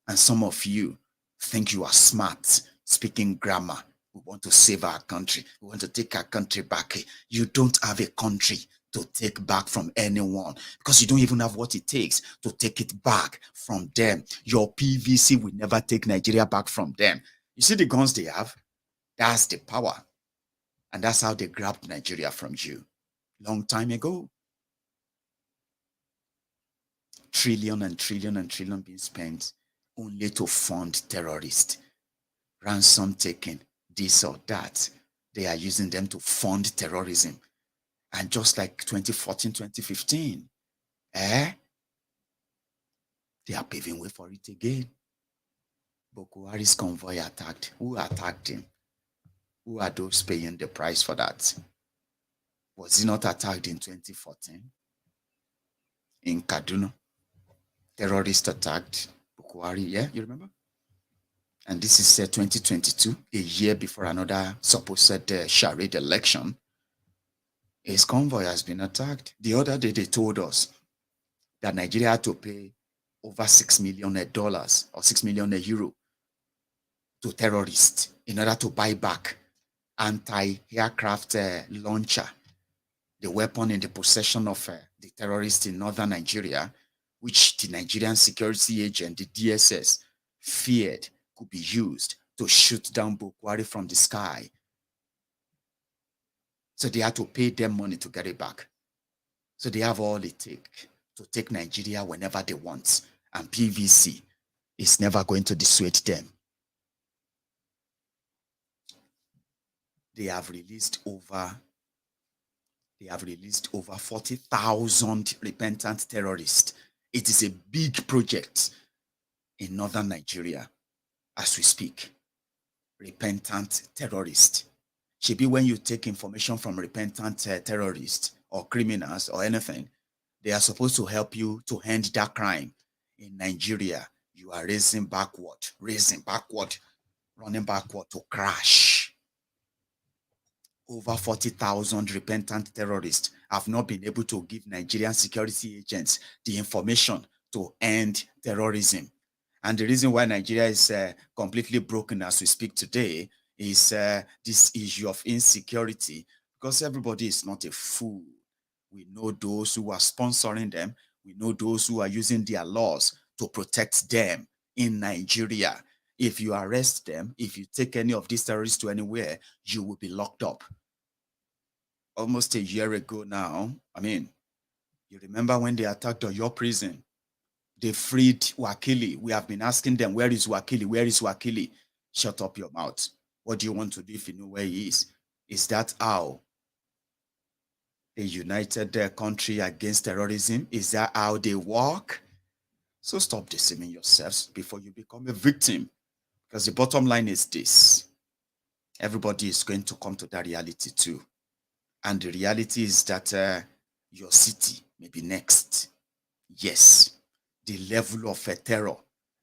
S9: and some of you think you are smart, speaking grammar. We want to save our country. We want to take our country back. You don't have a country to take back from anyone because you don't even have what it takes to take it back from them. Your PVC will never take Nigeria back from them. You see the guns they have? That's the power. And that's how they grabbed Nigeria from you long time ago. Trillion and trillion and trillion being spent only to fund terrorists. Ransom taking, this or that. They are using them to fund terrorism. And just like 2014, 2015, they are paving way for it again. Boko Haram's convoy attacked. Who attacked him? Who are those paying the price for that? Was he not attacked in 2014? In Kaduna? Terrorist attacked Boko Haram, yeah, you remember? And this is 2022, a year before another supposed charade election. His convoy has been attacked. The other day they told us that Nigeria had to pay over $6 million or 6 million euro to terrorists in order to buy back anti-aircraft launcher, the weapon in the possession of the terrorists in northern Nigeria, which the Nigerian security agent, the DSS, feared could be used to shoot down Boko Haram from the sky. So they had to pay them money to get it back. So they have all it takes to take Nigeria whenever they want. And PVC is never going to dissuade them. They have released over 40,000 repentant terrorists. It is a big project in northern Nigeria as we speak. Repentant terrorists. Should be when you take information from repentant terrorists or criminals or anything, they are supposed to help you to end that crime. In Nigeria, you are racing backward, running backward to crash. Over 40,000 repentant terrorists have not been able to give Nigerian security agents the information to end terrorism. And the reason why Nigeria is completely broken as we speak today is this issue of insecurity, because everybody is not a fool. We know those who are sponsoring them. We know those who are using their laws to protect them in Nigeria. If you arrest them, if you take any of these terrorists to anywhere, you will be locked up. Almost a year ago now, I mean, you remember when they attacked your prison? They freed Wakili. We have been asking them, where is Wakili? Where is Wakili? Shut up your mouth. What do you want to do if you know where he is? Is that how a united country against terrorism? Is that how they work? So stop deceiving yourselves before you become a victim. Because the bottom line is this. Everybody is going to come to that reality too. And the reality is that your city may be next. Yes, the level of terror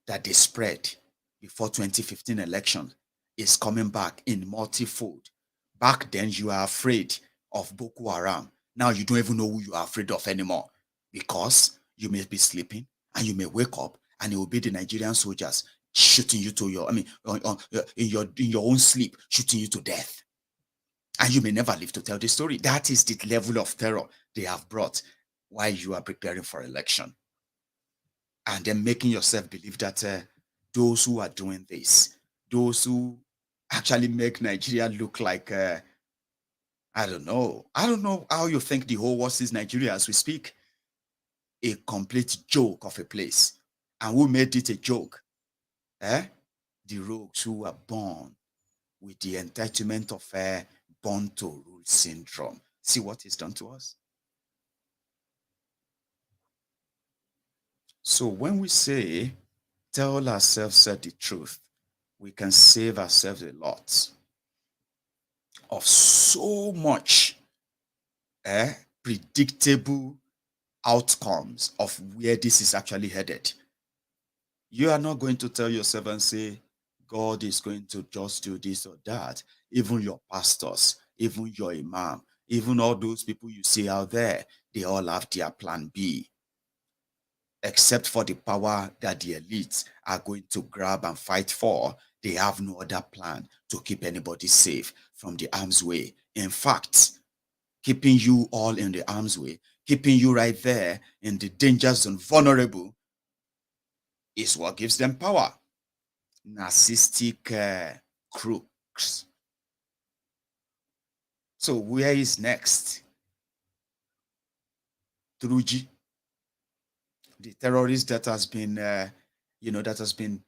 S9: that they spread before 2015 election is coming back in multifold. Back then, you are afraid of Boko Haram. Now you don't even know who you are afraid of anymore, because you may be sleeping and you may wake up and it will be the Nigerian soldiers shooting you to your, in your own sleep, shooting you to death. And you may never live to tell the story. That is the level of terror they have brought while you are preparing for election. And then making yourself believe that those who are doing this, those who actually make Nigeria look like, I don't know how you think the whole world sees Nigeria as we speak. A complete joke of a place. And who made it a joke? The rogues who were born with the entitlement of born to rule syndrome. See what is done to us? So when we say, tell ourselves the truth, we can save ourselves a lot of so much predictable outcomes of where this is actually headed. You are not going to tell yourself and say, God is going to just do this or that. Even your pastors, even your imam, even all those people you see out there, they all have their plan B. Except for the power that the elites are going to grab and fight for, they have no other plan to keep anybody safe from the arm's way. In fact, keeping you all in the arm's way, keeping you right there in the danger zone, vulnerable, is what gives them power. Narcissistic crooks. So where is next? Turuji, the terrorist that has been, that has been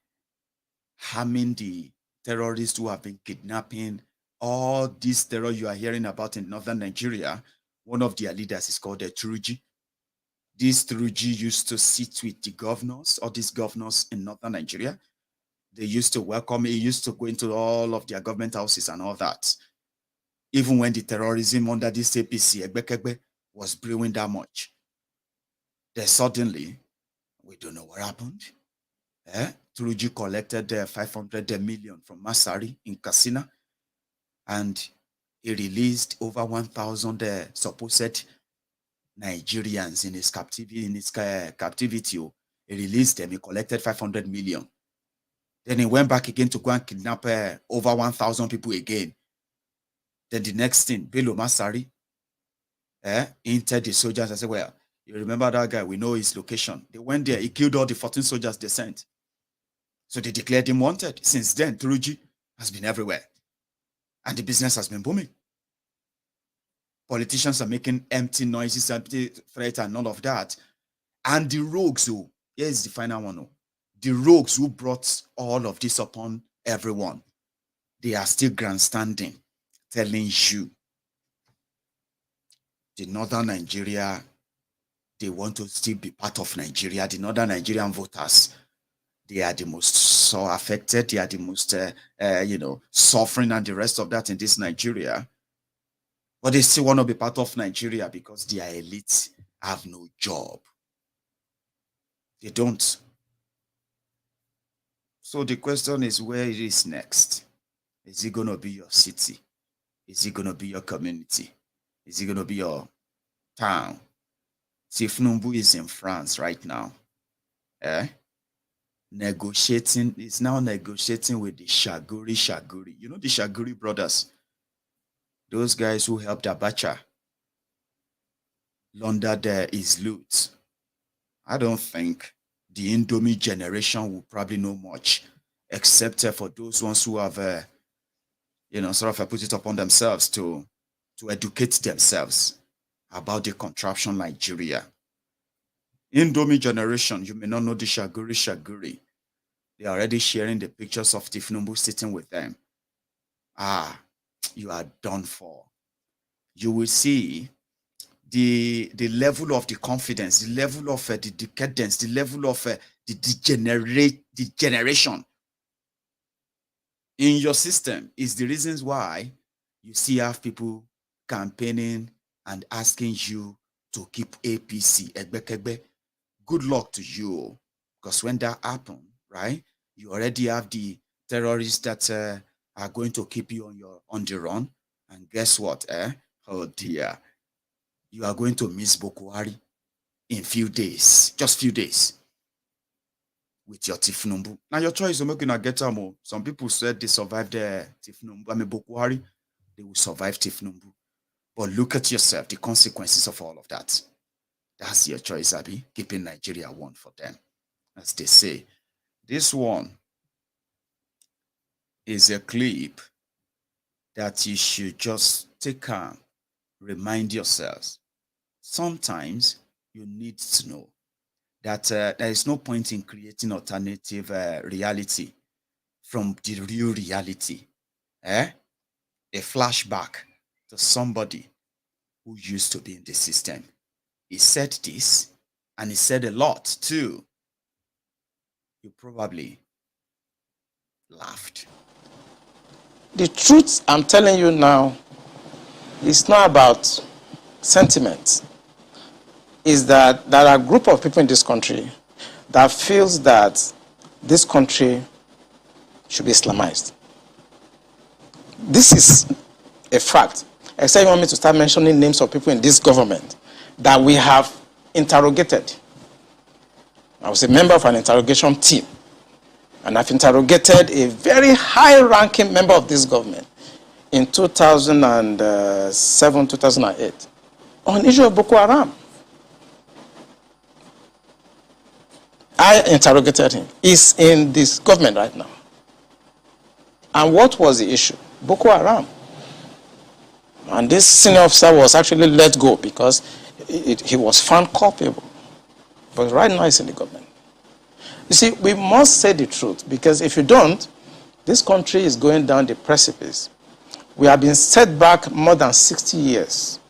S9: harming the terrorists who have been kidnapping all this terror you are hearing about in northern Nigeria. One of their leaders is called Turuji. This Turuji used to sit with the governors, all these governors in northern Nigeria. They used to welcome him. He used to go into all of their government houses and all that. Even when the terrorism under this APC, Egbekegbe, was brewing that much. Then suddenly, we don't know what happened. Turuji collected 500 million from Masari in Katsina, and he released over 1,000 supposed Nigerians in his captivity. He released them. He collected 500 million. Then he went back again to go and kidnap over 1,000 people again. Then the next thing, Bello Masari entered the soldiers and said, well, you remember that guy? We know his location. They went there. He killed all the 14 soldiers they sent. So they declared him wanted. Since then, Turuji has been everywhere. And the business has been booming. Politicians are making empty noises, empty threats, and none of that. And the rogues, here's the final one. The rogues who brought all of this upon everyone, they are still grandstanding, telling you the northern Nigeria, they want to still be part of Nigeria. The northern Nigerian voters, they are the most so affected. They are the most, suffering and the rest of that in this Nigeria. But they still want to be part of Nigeria because their elites have no job. They don't. So the question is, where it is next? Is it going to be your city? Is it going to be your community? Is it going to be your town? Tifnumbu is in France right now. Is now negotiating with the Shaguri. You know the Shaguri brothers? Those guys who helped Abacha launder his loot. I don't think the Indomie generation will probably know much, except for those ones who have, put it upon themselves to educate themselves about the contraption Nigeria. Indomie generation, you may not know the Shaguri. They are already sharing the pictures of Tifnumbu sitting with them. You are done for. You will see the level of the confidence, the level of the decadence, the level of the degeneration in your system is the reasons why you see have people campaigning and asking you to keep APC, Egbekegbe. Good luck to you, because when that happens, right, you already have the terrorists that are going to keep you on the run, and guess what? Oh dear, you are going to miss Boko Haram in few days, just few days, with your Tifnumbu. Now your choice is making a get more. Some people said they survived Tifnumbu. Boko Haram, they will survive Tifnumbu. But look at yourself, the consequences of all of that. That's your choice, Abi. Keeping Nigeria one for them, as they say. This one is a clip that you should just take and remind yourselves. Sometimes you need to know that there is no point in creating alternative reality from the real reality. A flashback to somebody who used to be in the system. He said this, and he said a lot too. You probably laughed.
S10: The truth I'm telling you now is not about sentiment. Is that there are a group of people in this country that feels that this country should be Islamized. This is a fact. Except you want me to start mentioning names of people in this government that we have interrogated. I was a member of an interrogation team, and I've interrogated a very high-ranking member of this government in 2007, 2008 on the issue of Boko Haram. I interrogated him. He's in this government right now. And what was the issue? Boko Haram. And this senior officer was actually let go because he was found culpable. But right now he's in the government. You see, we must say the truth, because if you don't, this country is going down the precipice. We have been set back more than 60 years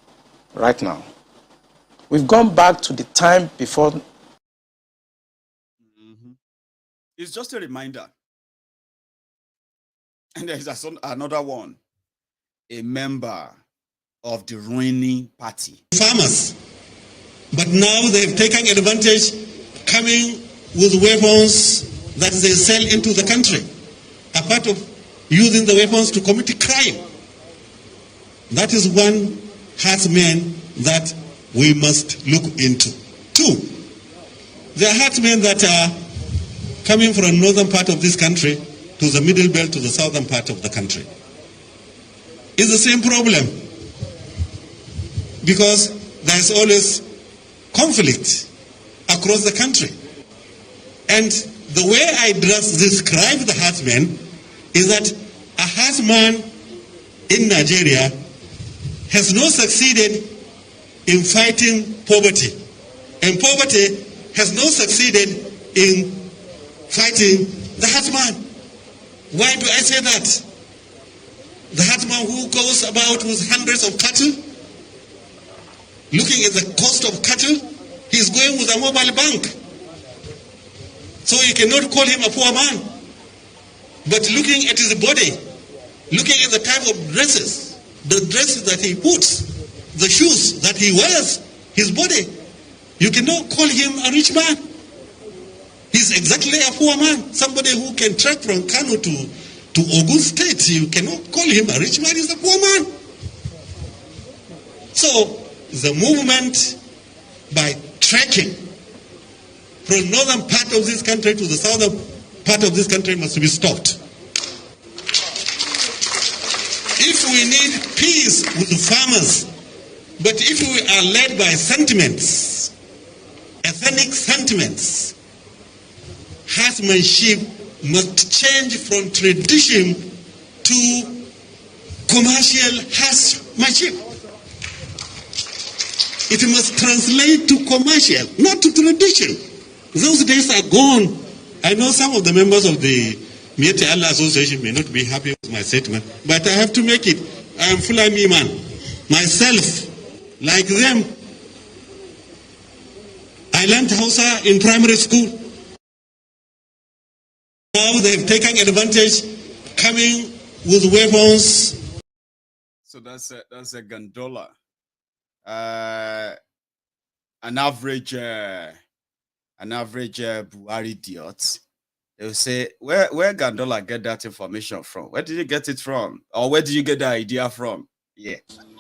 S10: right now. We've gone back to the time before.
S3: It's just a reminder. And there's another one. A member of the ruining party.
S11: Farmers. But now they've taken advantage, coming with weapons that they sell into the country. A part of using the weapons to commit crime. That is one herdsman that we must look into. Two, there are herdsmen that are coming from the northern part of this country to the middle belt, to the southern part of the country. It's the same problem, because there's always conflict across the country. And the way I describe the herdsman is that a herdsman in Nigeria has not succeeded in fighting poverty, and poverty has not succeeded in fighting the herdsman. Why do I say that? The herdsman who goes about with hundreds of cattle, looking at the cost of cattle, he's going with a mobile bank. So you cannot call him a poor man. But looking at his body, looking at the type of dresses, the dresses that he puts, the shoes that he wears, his body, you cannot call him a rich man. He's exactly a poor man. Somebody who can trek from Kano to Ogun State, you cannot call him a rich man, he's a poor man. So the movement by trekking from northern part of this country to the southern part of this country must be stopped. If we need peace with the farmers, but if we are led by sentiments, ethnic sentiments, herdsmanship must change from tradition to commercial herdsmanship. It must translate to commercial, not to tradition. Those days are gone. I know some of the members of the Miete Allah Association may not be happy with my statement, but I have to make it. I am Fulani man. Myself, like them, I learned Hausa in primary school. Now they've taken advantage, coming with weapons.
S3: So that's a gondola. An average Buhari idiot. They will say, where Gondola get that information from? Where did you get it from? Or where did you get the idea from? Yeah.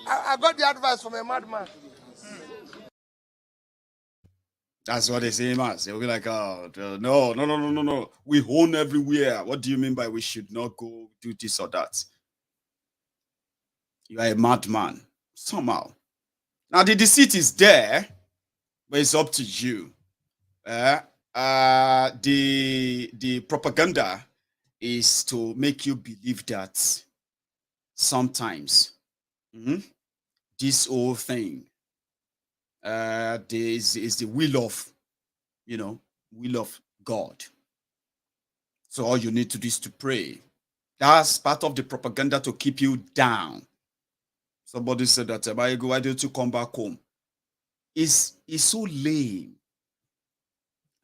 S12: I got the advice from a madman.
S3: That's what they say, man. They'll be like, oh, no. We own everywhere. What do you mean by we should not go do this or that? You are a madman, somehow. Now, the deceit is there, but it's up to you. The propaganda is to make you believe that sometimes this whole thing is the will of God. So all you need to do is to pray. That's part of the propaganda to keep you down. Somebody said that, Maiyegun, why don't you come back home? It's so lame.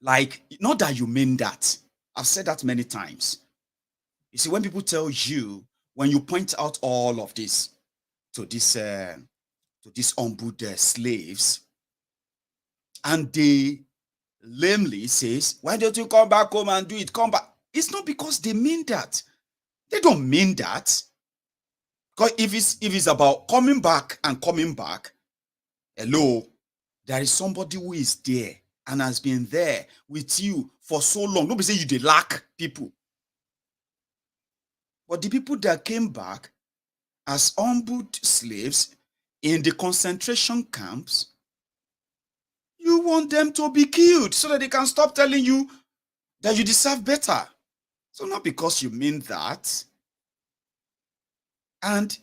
S3: Like, not that you mean that. I've said that many times. You see, when people tell you, when you point out all of this to these humbled slaves, and they lamely says, why don't you come back home and do it? Come back.
S9: It's not because they mean that. They don't mean that. Because if it's about coming back and coming back, hello, there is somebody who is there and has been there with you for so long. Nobody say you they lack people. But the people that came back as humbled slaves in the concentration camps, you want them to be killed so that they can stop telling you that you deserve better. So not because you mean that. And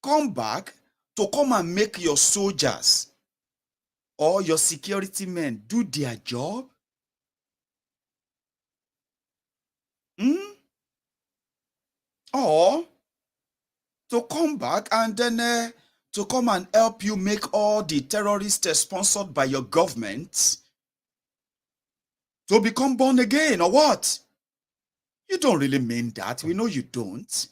S9: come back to come and make your soldiers or your security men do their job. Or to come back and then to come and help you make all the terrorists sponsored by your government to become born again, or what? You don't really mean that. We know you don't.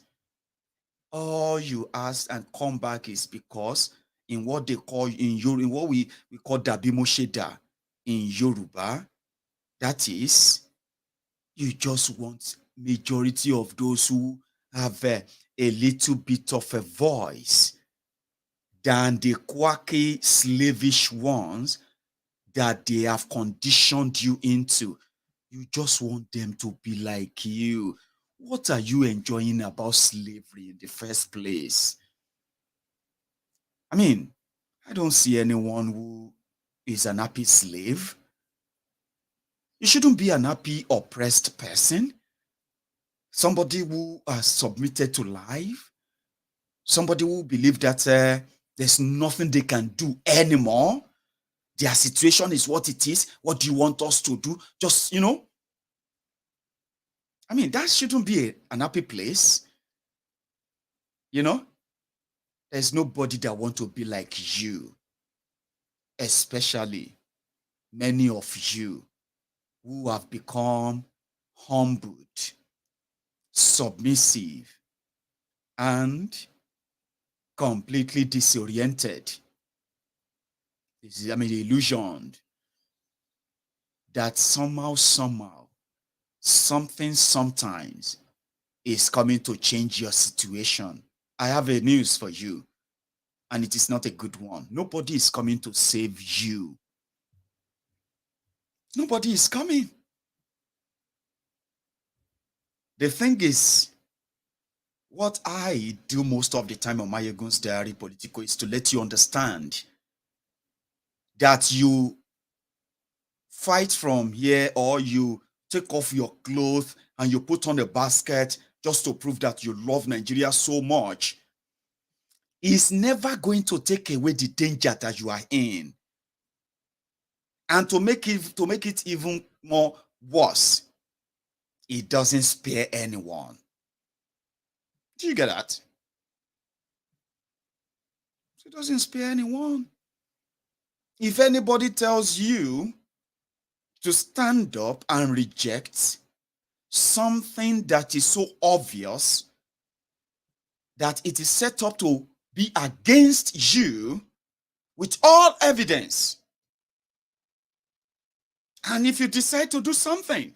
S9: All you ask and come back is because in what they call in what we call Dabimosheda in Yoruba, that is, you just want majority of those who have a little bit of a voice than the quacky, slavish ones that they have conditioned you into. You just want them to be like you. What are you enjoying about slavery in the first place? I mean, I don't see anyone who is an happy slave. You shouldn't be an happy, oppressed person. Somebody who has submitted to life. Somebody who believes that there's nothing they can do anymore. Their situation is what it is. What do you want us to do? Just, I mean, that shouldn't be an happy place. There's nobody that wants to be like you. Especially many of you who have become humbled, submissive, and completely disoriented. Illusioned that somehow, something sometimes is coming to change your situation. I have a news for you, and it is not a good one. Nobody is coming to save you. Nobody is coming. The thing is, what I do most of the time on MaiyegunsDiary Politico is to let you understand that you fight from here, or you take off your clothes and you put on a basket just to prove that you love Nigeria so much, is never going to take away the danger that you are in. And to make it even more worse, it doesn't spare anyone. Do you get that? It doesn't spare anyone. If anybody tells you to stand up and reject something that is so obvious that it is set up to be against you with all evidence, and if you decide to do something,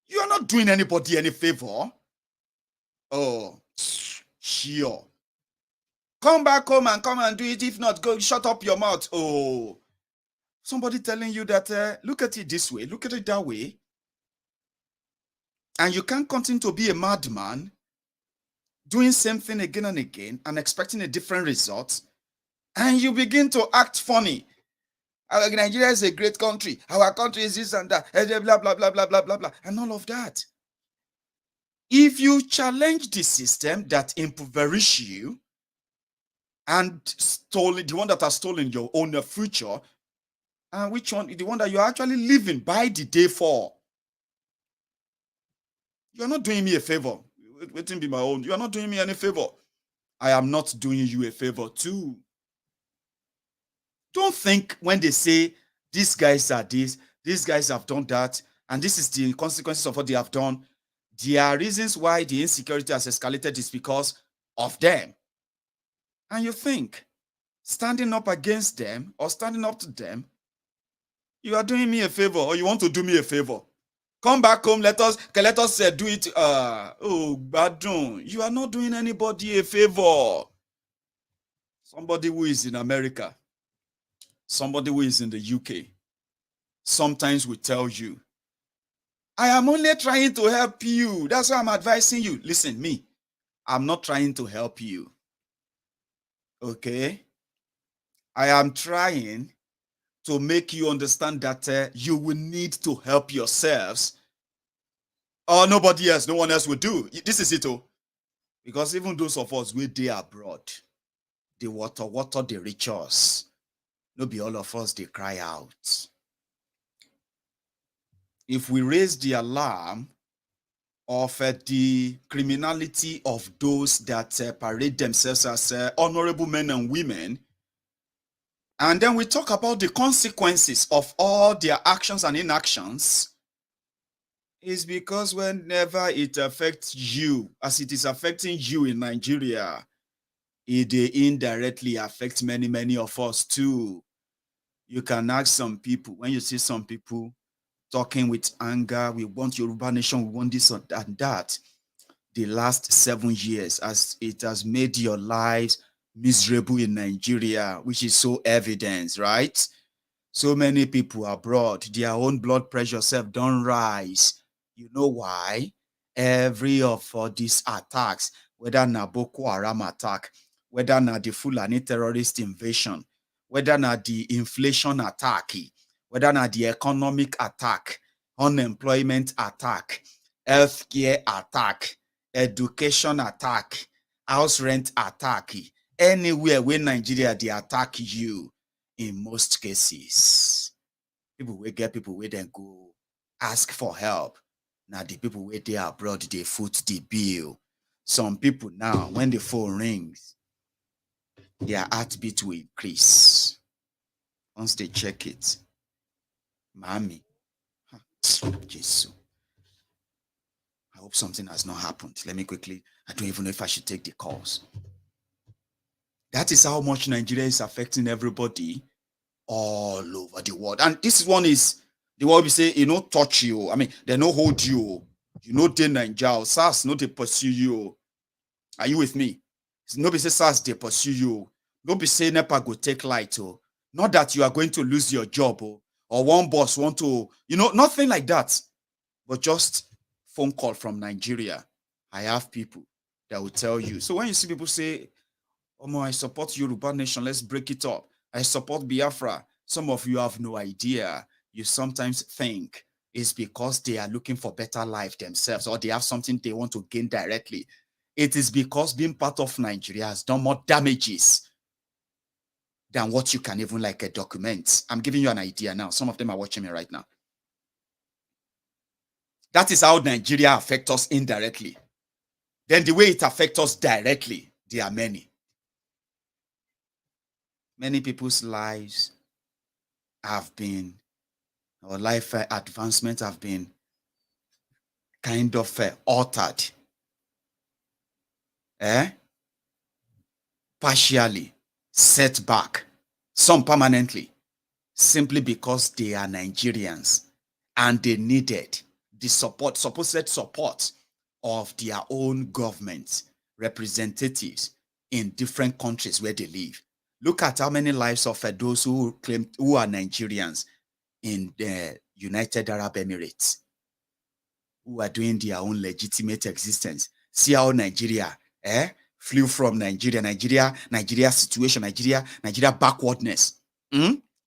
S9: you are not doing anybody any favor. Oh, sure. Come back home and come and do it. If not, go shut up your mouth. Oh, somebody telling you that, look at it this way, look at it that way. And you can't continue to be a madman, doing same thing again and again and expecting a different result. And you begin to act funny. Nigeria is a great country. Our country is this and that. Blah, blah, blah, blah, blah, blah, blah. And all of that. If you challenge the system that impoverished you and the one that has stolen your own future, and which one? The one that you're actually living by the day for. You're not doing me a favor. Waiting be my own. You're not doing me any favor. I am not doing you a favor too. Don't think when they say these guys are this, these guys have done that, and this is the consequences of what they have done. There are reasons why the insecurity has escalated is because of them. And you think standing up against them or standing up to them, you are doing me a favor or you want to do me a favor. Come back home, let us do it. Oh, Badun, you are not doing anybody a favor. Somebody who is in America, somebody who is in the UK, sometimes will tell you, I am only trying to help you. That's why I'm advising you. Listen, me, I'm not trying to help you. Okay? I am trying to make you understand that you will need to help yourselves, or nobody else, no one else will do. This is it, oh. Because even those of us where they abroad, the water, they reach us. No be all of us, they cry out. If we raise the alarm of the criminality of those that parade themselves as honorable men and women, and then we talk about the consequences of all their actions and inactions, is because whenever it affects you, as it is affecting you in Nigeria, it indirectly affects many of us too. You can ask some people, when you see some people talking with anger, we want Yoruba nation, we want this and that, the last 7 years, as it has made your lives miserable in Nigeria, which is so evident, right? So many people abroad, their own blood pressure self don't rise. You know why? Every of these attacks, whether na Boko Haram attack, whether na the Fulani terrorist invasion, whether na the inflation attack, whether na the economic attack, unemployment attack, healthcare attack, education attack, house rent attack, anywhere where Nigeria they attack you, in most cases, people will get people where then go ask for help. Now the people where they abroad, they foot the bill. Some people now, when the phone rings, their heartbeat will increase. Once they check it, Mommy, Jesus. I hope something has not happened. Let me quickly, I don't even know if I should take the calls. That is how much Nigeria is affecting everybody all over the world. And this one is the one we say, touch you. I mean, they no hold you. You know, they Nigeria, SARS, no, they pursue you. Are you with me? Nobody say SARS, they pursue you. Nobody say NEPA go take light. Oh. Not that you are going to lose your job or one boss want to, nothing like that. But just phone call from Nigeria. I have people that will tell you. So when you see people say, oh, I support Yoruba nation, let's break it up. I support Biafra. Some of you have no idea. You sometimes think it's because they are looking for better life themselves or they have something they want to gain directly. It is because being part of Nigeria has done more damages than what you can even document. I'm giving you an idea now. Some of them are watching me right now. That is how Nigeria affects us indirectly. Then the way it affects us directly, there are many. Many people's lives have been, or life advancement have been kind of altered. Partially, set back, some permanently, simply because they are Nigerians and they needed the supposed support of their own government representatives in different countries where they live. Look at how many lives of those who are Nigerians in the United Arab Emirates, who are doing their own legitimate existence. See how Nigeria flew from Nigeria situation, Nigeria backwardness,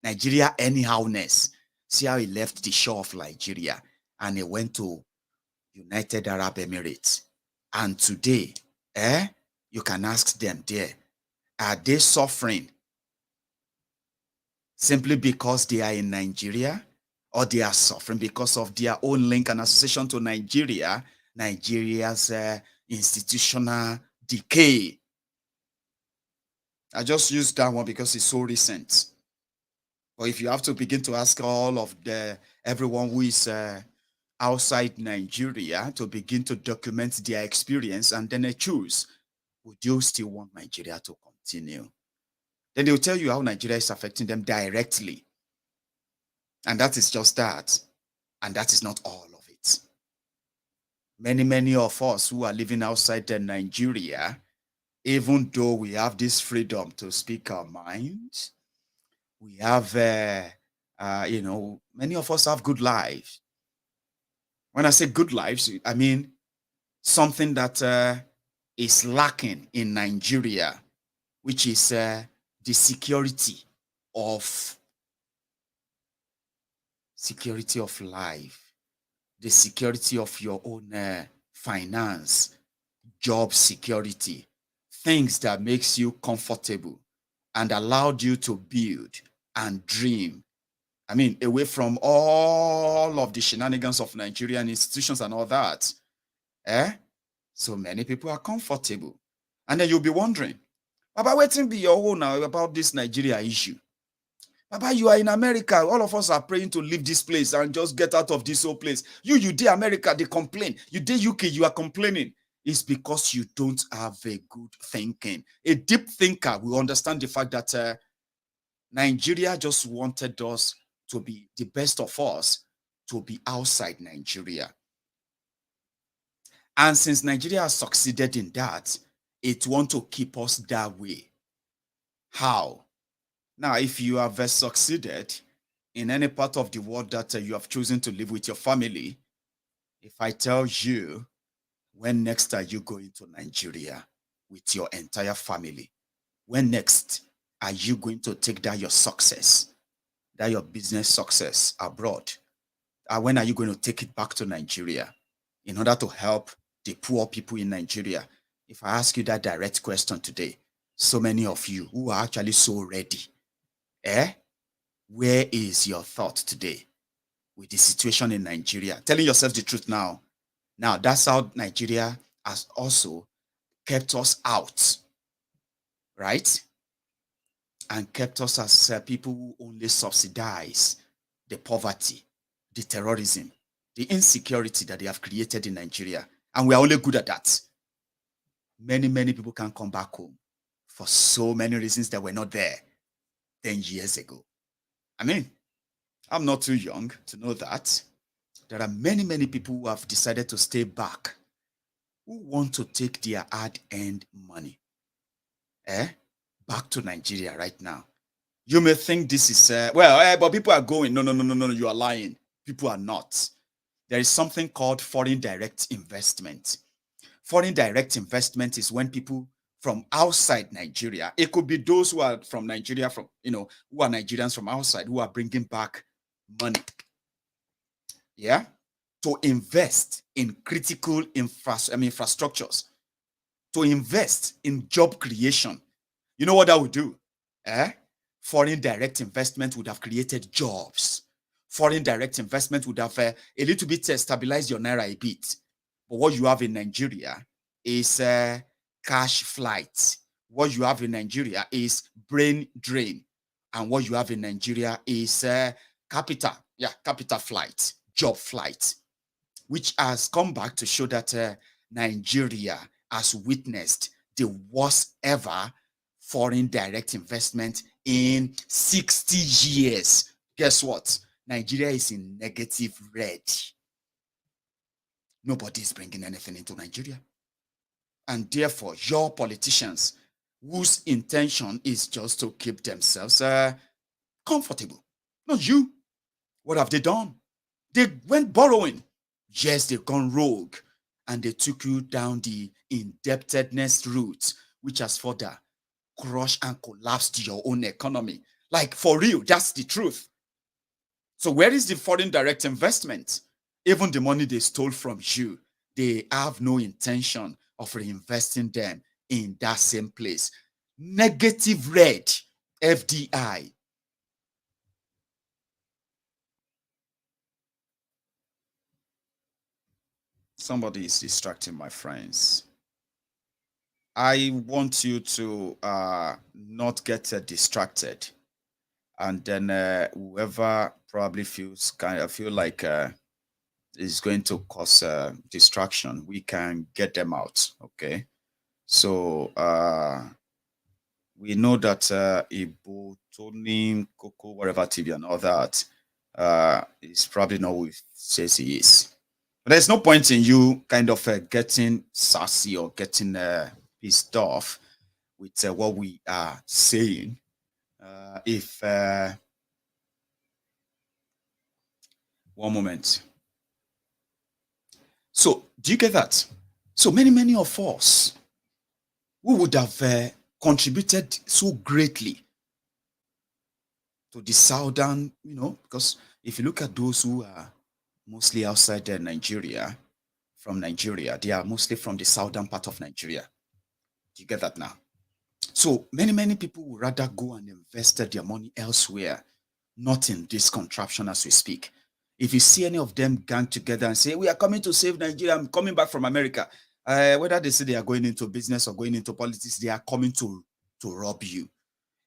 S9: Nigeria anyhowness. See how he left the shore of Nigeria and he went to United Arab Emirates. And today, you can ask them there, are they suffering simply because they are in Nigeria, or they are suffering because of their own link and association to Nigeria, Nigeria's institutional decay? I just used that one because it's so recent. But if you have to begin to ask all of everyone who is outside Nigeria to begin to document their experience and then they choose, would you still want Nigeria to continue? Then they'll tell you how Nigeria is affecting them directly. And that is just that. And that is not all of it. Many of us who are living outside Nigeria, even though we have this freedom to speak our minds, we have, you know, many of us have good lives. When I say good lives, I mean something that is lacking in Nigeria, which is the security of life, the security of your own finance, job security, things that makes you comfortable and allowed you to build and dream. I mean, away from all of the shenanigans of Nigerian institutions and all that. So many people are comfortable. And then you'll be wondering, Baba, waiting be your own now about this Nigeria issue. Baba, you are in America. All of us are praying to leave this place and just get out of this whole place. You did America, they complain. You did UK, you are complaining. It's because you don't have a good thinking. A deep thinker will understand the fact that Nigeria just wanted us to be the best of us, to be outside Nigeria. And since Nigeria has succeeded in that, it wants to keep us that way. How? Now, if you have succeeded in any part of the world that you have chosen to live with your family, if I tell you, when next are you going to Nigeria with your entire family? When next are you going to take that your success, that your business success abroad? When are you going to take it back to Nigeria in order to help the poor people in Nigeria? If I ask you that direct question today, so many of you who are actually so ready, where is your thought today with the situation in Nigeria? Telling yourself the truth now. Now, that's how Nigeria has also kept us out, right? And kept us as people who only subsidize the poverty, the terrorism, the insecurity that they have created in Nigeria. And we are only good at that. Many people can come back home for so many reasons that were not there 10 years ago. I mean, I'm not too young to know that. There are many people who have decided to stay back, who want to take their hard-earned money back to Nigeria right now. You may think this is, but people are going. No, you are lying. People are not. There is something called foreign direct investment. Foreign direct investment is when people from outside Nigeria, it could be those who are from Nigeria, who are Nigerians from outside, who are bringing back money, to invest in critical infrastructures, to invest in job creation. You know what that would do? Foreign direct investment would have created jobs. Foreign direct investment would have a little bit stabilized your naira a bit. But what you have in Nigeria is cash flight. What you have in Nigeria is brain drain. And what you have in Nigeria is capital flight, job flight, which has come back to show that Nigeria has witnessed the worst ever foreign direct investment in 60 years. Guess what? Nigeria is in negative red. Nobody is bringing anything into Nigeria. And therefore, your politicians, whose intention is just to keep themselves comfortable. Not you. What have they done? They went borrowing. Yes, they've gone rogue. And they took you down the indebtedness route, which has further crushed and collapsed your own economy. Like, for real, that's the truth. So where is the foreign direct investment? Even the money they stole from you, they have no intention of reinvesting them in that same place. Negative red, FDI. Somebody is distracting my friends. I want you to not get distracted. And then whoever probably feel like is going to cause distraction, we can get them out, okay? So we know that Ibo, Tony, Coco, whatever TV and all that is probably not who it says he is, But there's no point in you kind of getting sassy or getting pissed off with what we are saying. If one moment. So, do you get that? So many of us who would have contributed so greatly to the southern, because if you look at those who are mostly outside Nigeria, from Nigeria, they are mostly from the southern part of Nigeria. Do you get that now? So many people would rather go and invest their money elsewhere, not in this contraption as we speak. If you see any of them gang together and say, we are coming to save Nigeria, I'm coming back from America, whether they say they are going into business or going into politics, they are coming to rob you.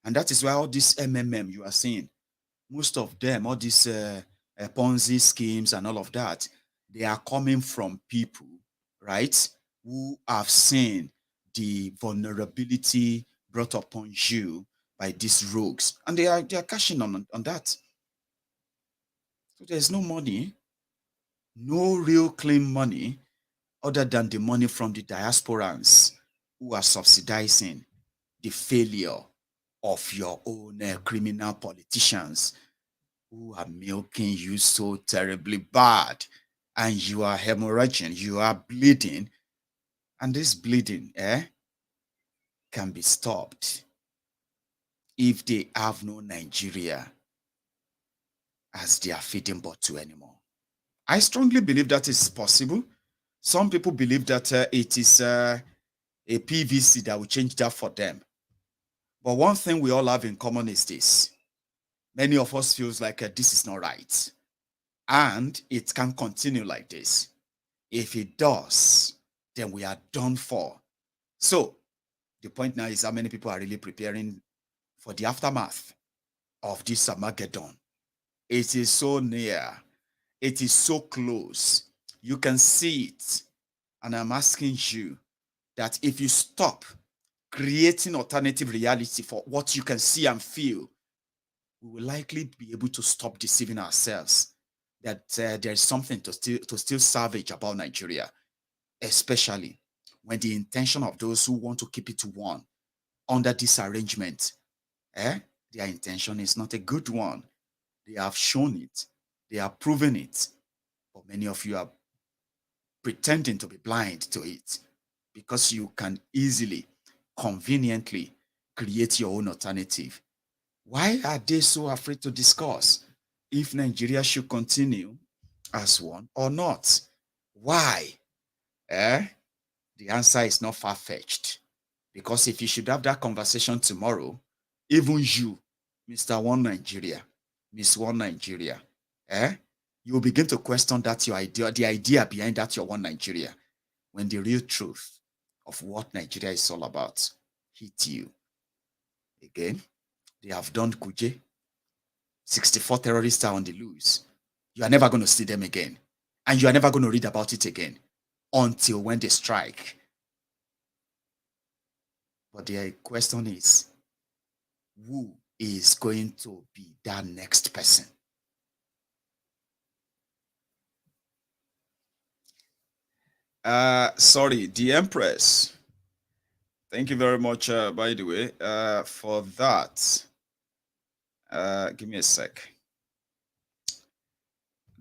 S9: And that is why all this MMM you are seeing, most of them, all these Ponzi schemes and all of that, they are coming from people, right, who have seen the vulnerability brought upon you by these rogues. And they are cashing on that. So there's no money, no real clean money, other than the money from the diasporans who are subsidizing the failure of your own criminal politicians who are milking you so terribly bad. And you are hemorrhaging, you are bleeding. And this bleeding can be stopped if they have no Nigeria as their feeding bottle anymore. I strongly believe that is possible. Some people believe that it is a PVC that will change that for them. But one thing we all have in common is this. Many of us feels like this is not right. And it can continue like this. If it does, then we are done for. So the point now is how many people are really preparing for the aftermath of this Armageddon. It is so near. It is so close. You can see it. And I'm asking you that if you stop creating alternative reality for what you can see and feel, we will likely be able to stop deceiving ourselves that there is something to still salvage about Nigeria, especially when the intention of those who want to keep it one under this arrangement, their intention is not a good one. They have shown it. They have proven it. But many of you are pretending to be blind to it because you can easily, conveniently create your own alternative. Why are they so afraid to discuss if Nigeria should continue as one or not? Why? The answer is not far-fetched. Because if you should have that conversation tomorrow, even you, Mr. One Nigeria, Miss One Nigeria, you will begin to question that your idea, the idea behind that your One Nigeria, when the real truth of what Nigeria is all about hit you. Again, they have done Kuje. 64 terrorists are on the loose. You are never going to see them again. And you are never going to read about it again until when they strike. But the question is, who is going to be that next person? Sorry, the Empress. Thank you very much, by the way, for that. Give me a sec.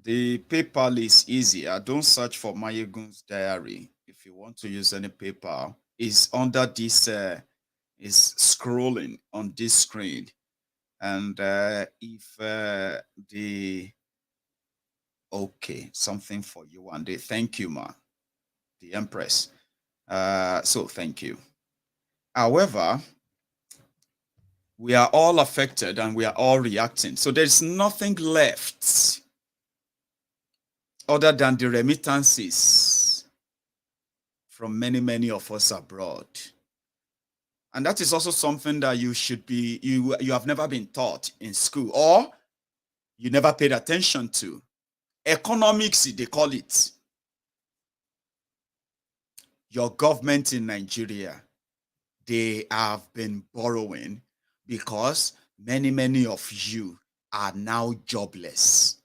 S9: The PayPal is easier. Don't search for MaiyegunsDiary. If you want to use any PayPal, it's under this, is scrolling on this screen. And if okay, something for you one day. Thank you, ma. The Empress. So thank you. However, we are all affected and we are all reacting. So there's nothing left other than the remittances from many of us abroad. And that is also something that you should be, you have never been taught in school, or you never paid attention to. Economics, they call it. Your government in Nigeria, they have been borrowing because many of you are now jobless.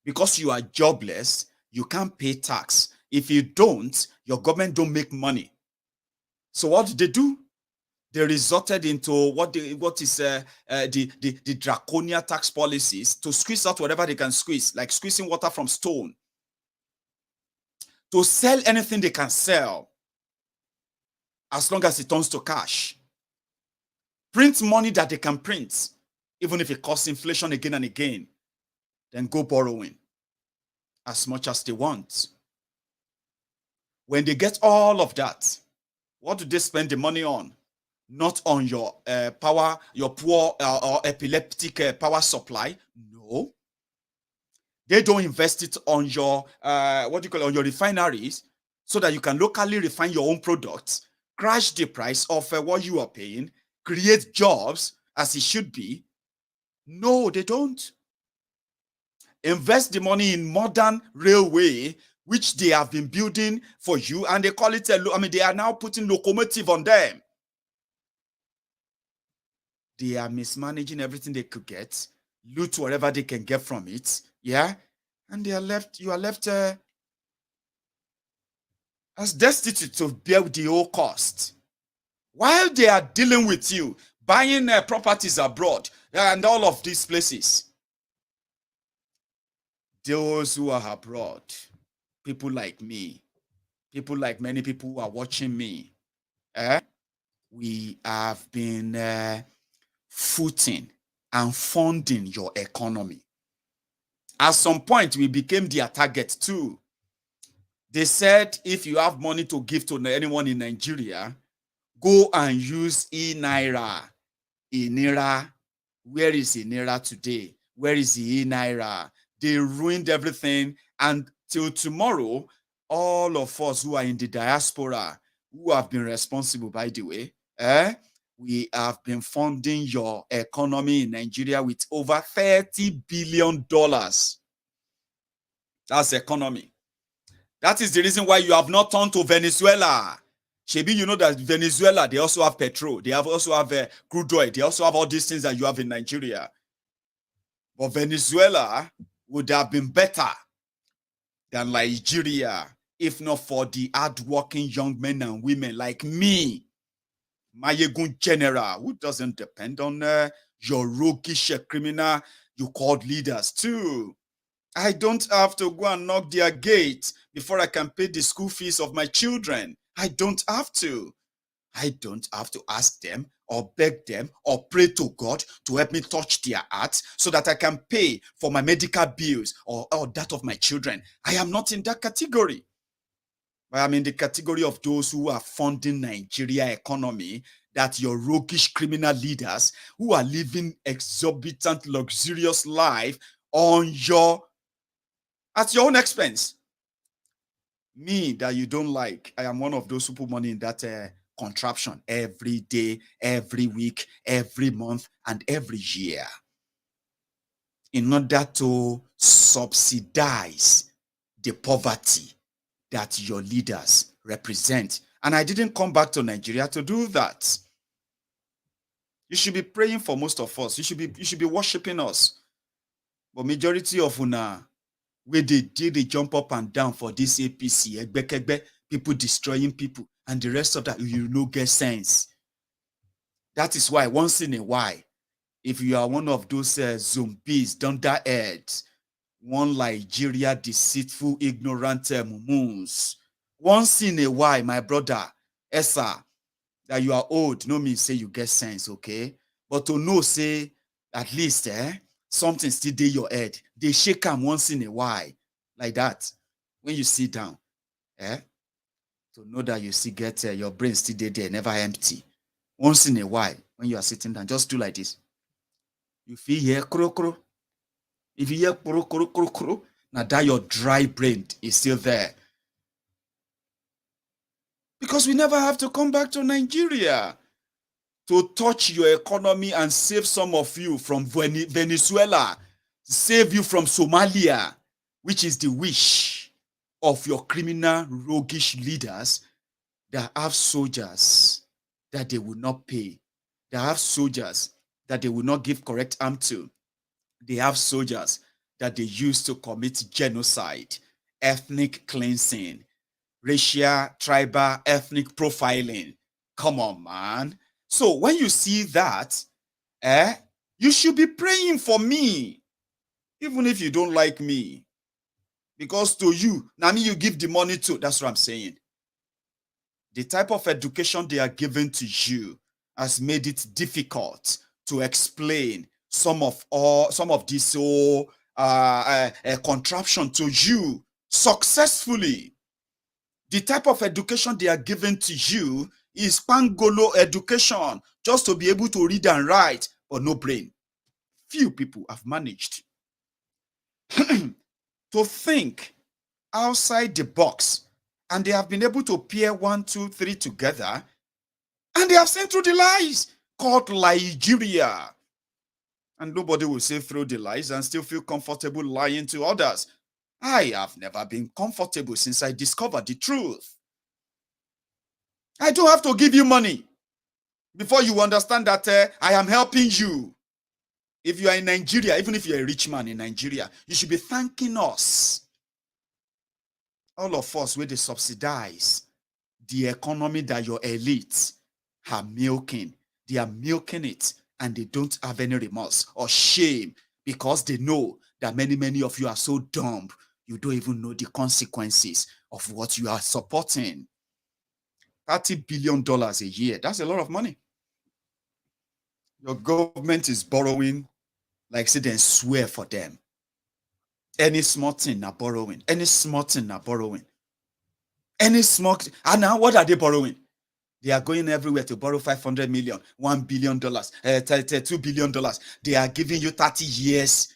S9: Because you are jobless, You can't pay tax. If you don't, your government don't make money. So what did they do? They resorted into what is the draconian tax policies to squeeze out whatever they can squeeze, like squeezing water from stone, to sell anything they can sell, as long as it turns to cash. Print money that they can print, even if it costs inflation again and again. Then go borrowing as much as they want. When they get all of that, what do they spend the money on? Not on your power, your poor or epileptic power supply. No. They don't invest it on your, on your refineries, so that you can locally refine your own products, crash the price of what you are paying, create jobs as it should be. No, they don't. Invest the money in modern railway, which they have been building for you, and they call it they are now putting locomotive on them. They are mismanaging everything they could get, loot whatever they can get from it, yeah, and you are left as destitute to bear the whole cost, while they are dealing with you, buying properties abroad and all of these places. Those who are abroad, people like me, people like many people who are watching me, we have been footing and funding your economy. At some point, we became their target too. They said, if you have money to give to anyone in Nigeria, go and use e-naira. E-naira, where is e-naira today? Where is the e-naira? They ruined everything, and till tomorrow, all of us who are in the diaspora, who have been responsible, by the way, we have been funding your economy in Nigeria with over $30 billion. That's economy. That is the reason why you have not turned to Venezuela. Shebi, you know that Venezuela, they also have petrol. They also have crude oil. They also have all these things that you have in Nigeria. But Venezuela would have been better than Nigeria if not for the hardworking young men and women like me, Maiyegun General, who doesn't depend on your roguish criminal you called leaders too. I don't have to go and knock their gate before I can pay the school fees of my children. I don't have to. I don't have to ask them or beg them or pray to God to help me touch their hearts so that I can pay for my medical bills or that of my children. I am not in that category. But I'm in the category of those who are funding Nigeria economy, that your roguish criminal leaders who are living exorbitant, luxurious life at your own expense. Me, that you don't like, I am one of those who put money in that contraption every day, every week, every month, and every year in order to subsidize the poverty that your leaders represent. And I didn't come back to Nigeria to do that. You should be praying for most of us. You should be worshiping us. But majority of una, where they jump up and down for this APC, people destroying people, and the rest of that, you no get sense. That is why once in a while, if you are one of those zombies, dunderheads, one Nigeria deceitful, ignorant mumus, once in a while, my brother, Esa, that you are old, no mean say you get sense, okay? But to know, say, at least, something still dey your head. They shake them once in a while, like that. When you sit down, to know that you still get your brain still there, never empty. Once in a while, when you are sitting down, just do like this. You feel here, kro kro. If you hear kro kro kro kro, now that your dry brain is still there. Because we never have to come back to Nigeria to touch your economy and save some of you from Venezuela, save you from Somalia, which is the wish of your criminal, roguish leaders that have soldiers that they will not pay. They have soldiers that they will not give correct arm to. They have soldiers that they use to commit genocide ethnic cleansing, racial, tribal, ethnic profiling. Come on, man. So when you see that, you should be praying for me, even if you don't like me. Because to you, now me you give the money to. That's what I'm saying. The type of education they are giving to you has made it difficult to explain some of this contraption to you successfully. The type of education they are giving to you is pangolo education, just to be able to read and write, but no brain. Few people have managed to think outside the box, and they have been able to pair 1, 2, 3 together, and they have seen through the lies called Nigeria. And nobody will say through the lies and still feel comfortable lying to others. I have never been comfortable since I discovered the truth. I don't have to give you money before you understand that I am helping you. If you are in Nigeria, even if you're a rich man in Nigeria, you should be thanking us. All of us, where they subsidize the economy that your elites are milking. They are milking it, and they don't have any remorse or shame, because they know that many of you are so dumb, you don't even know the consequences of what you are supporting. $30 billion a year, that's a lot of money. Your government is borrowing, like say they swear for them. Any small thing now borrowing. Any small thing now borrowing. Any small, and now what are they borrowing? They are going everywhere to borrow 500 million, $1 billion, $2 billion. They are giving you 30 years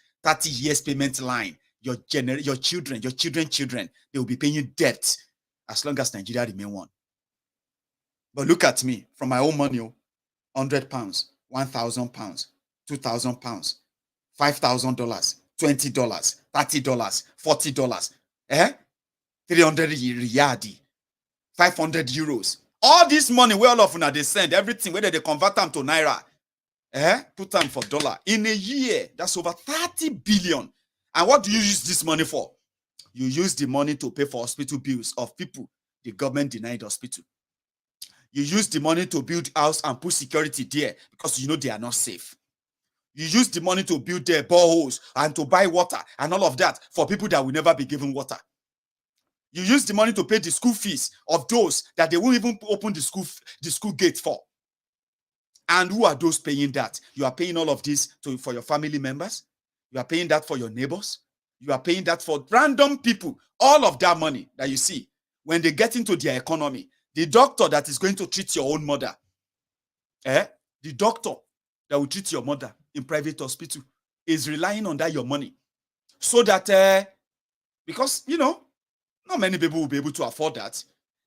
S9: payment line. Your children, they will be paying you debt as long as Nigeria remain one. But look at me, from my own money, £100, £1,000, £2,000, $5,000, $20, $30, $40, 300 riyadi, 500 euros. All this money where all of them they send, everything, whether they convert them to naira, put them for dollar. In a year, that's over 30 billion. And what do you use this money for? You use the money to pay for hospital bills of people the government denied hospital. You use the money to build house and put security there because you know they are not safe. You use the money to build their boreholes and to buy water and all of that for people that will never be given water. You use the money to pay the school fees of those that they won't even open the school gate for. And who are those paying that? You are paying all of this for your family members. You are paying that for your neighbors. You are paying that for random people. All of that money that you see, when they get into their economy, the doctor that is going to treat your own mother, the doctor that will treat your mother in private hospital is relying on that your money. So that, because, you know, not many people will be able to afford that.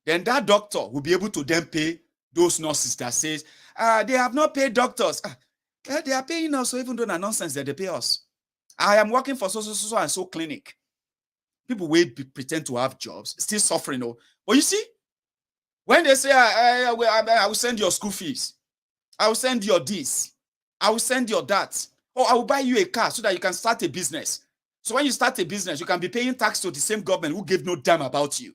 S9: Then that doctor will be able to then pay those nurses that says, they have not paid doctors. They are paying us, so even though they're nonsense that they pay us. I am working for so and so clinic. People will pretend to have jobs, still suffering. But you see, when they say, I will send your school fees, I will send your this, I will send your that, or I will buy you a car so that you can start a business. So when you start a business, you can be paying tax to the same government who gave no damn about you.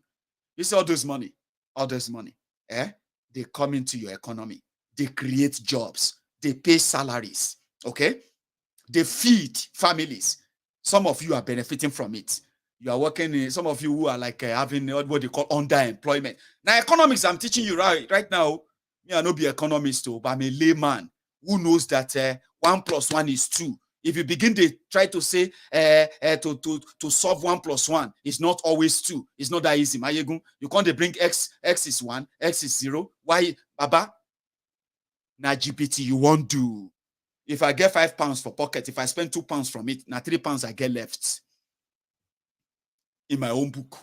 S9: You see all this money, they come into your economy. They create jobs. They pay salaries, okay? They feed families. Some of you are benefiting from it. You are working in, some of you who are like having what they call underemployment. Now, economics, I'm teaching you right now. Me, I not be economist, but I'm a layman who knows that 1 + 1 is 2. If you begin to try to say to solve 1 + 1, it's not always 2. It's not that easy. Maiyegun, you can't bring x is 1, x is 0. Why, Baba? Na GPT you won't do. If I get £5 for pocket, if I spend £2 from it, now £3 I get left in my own book.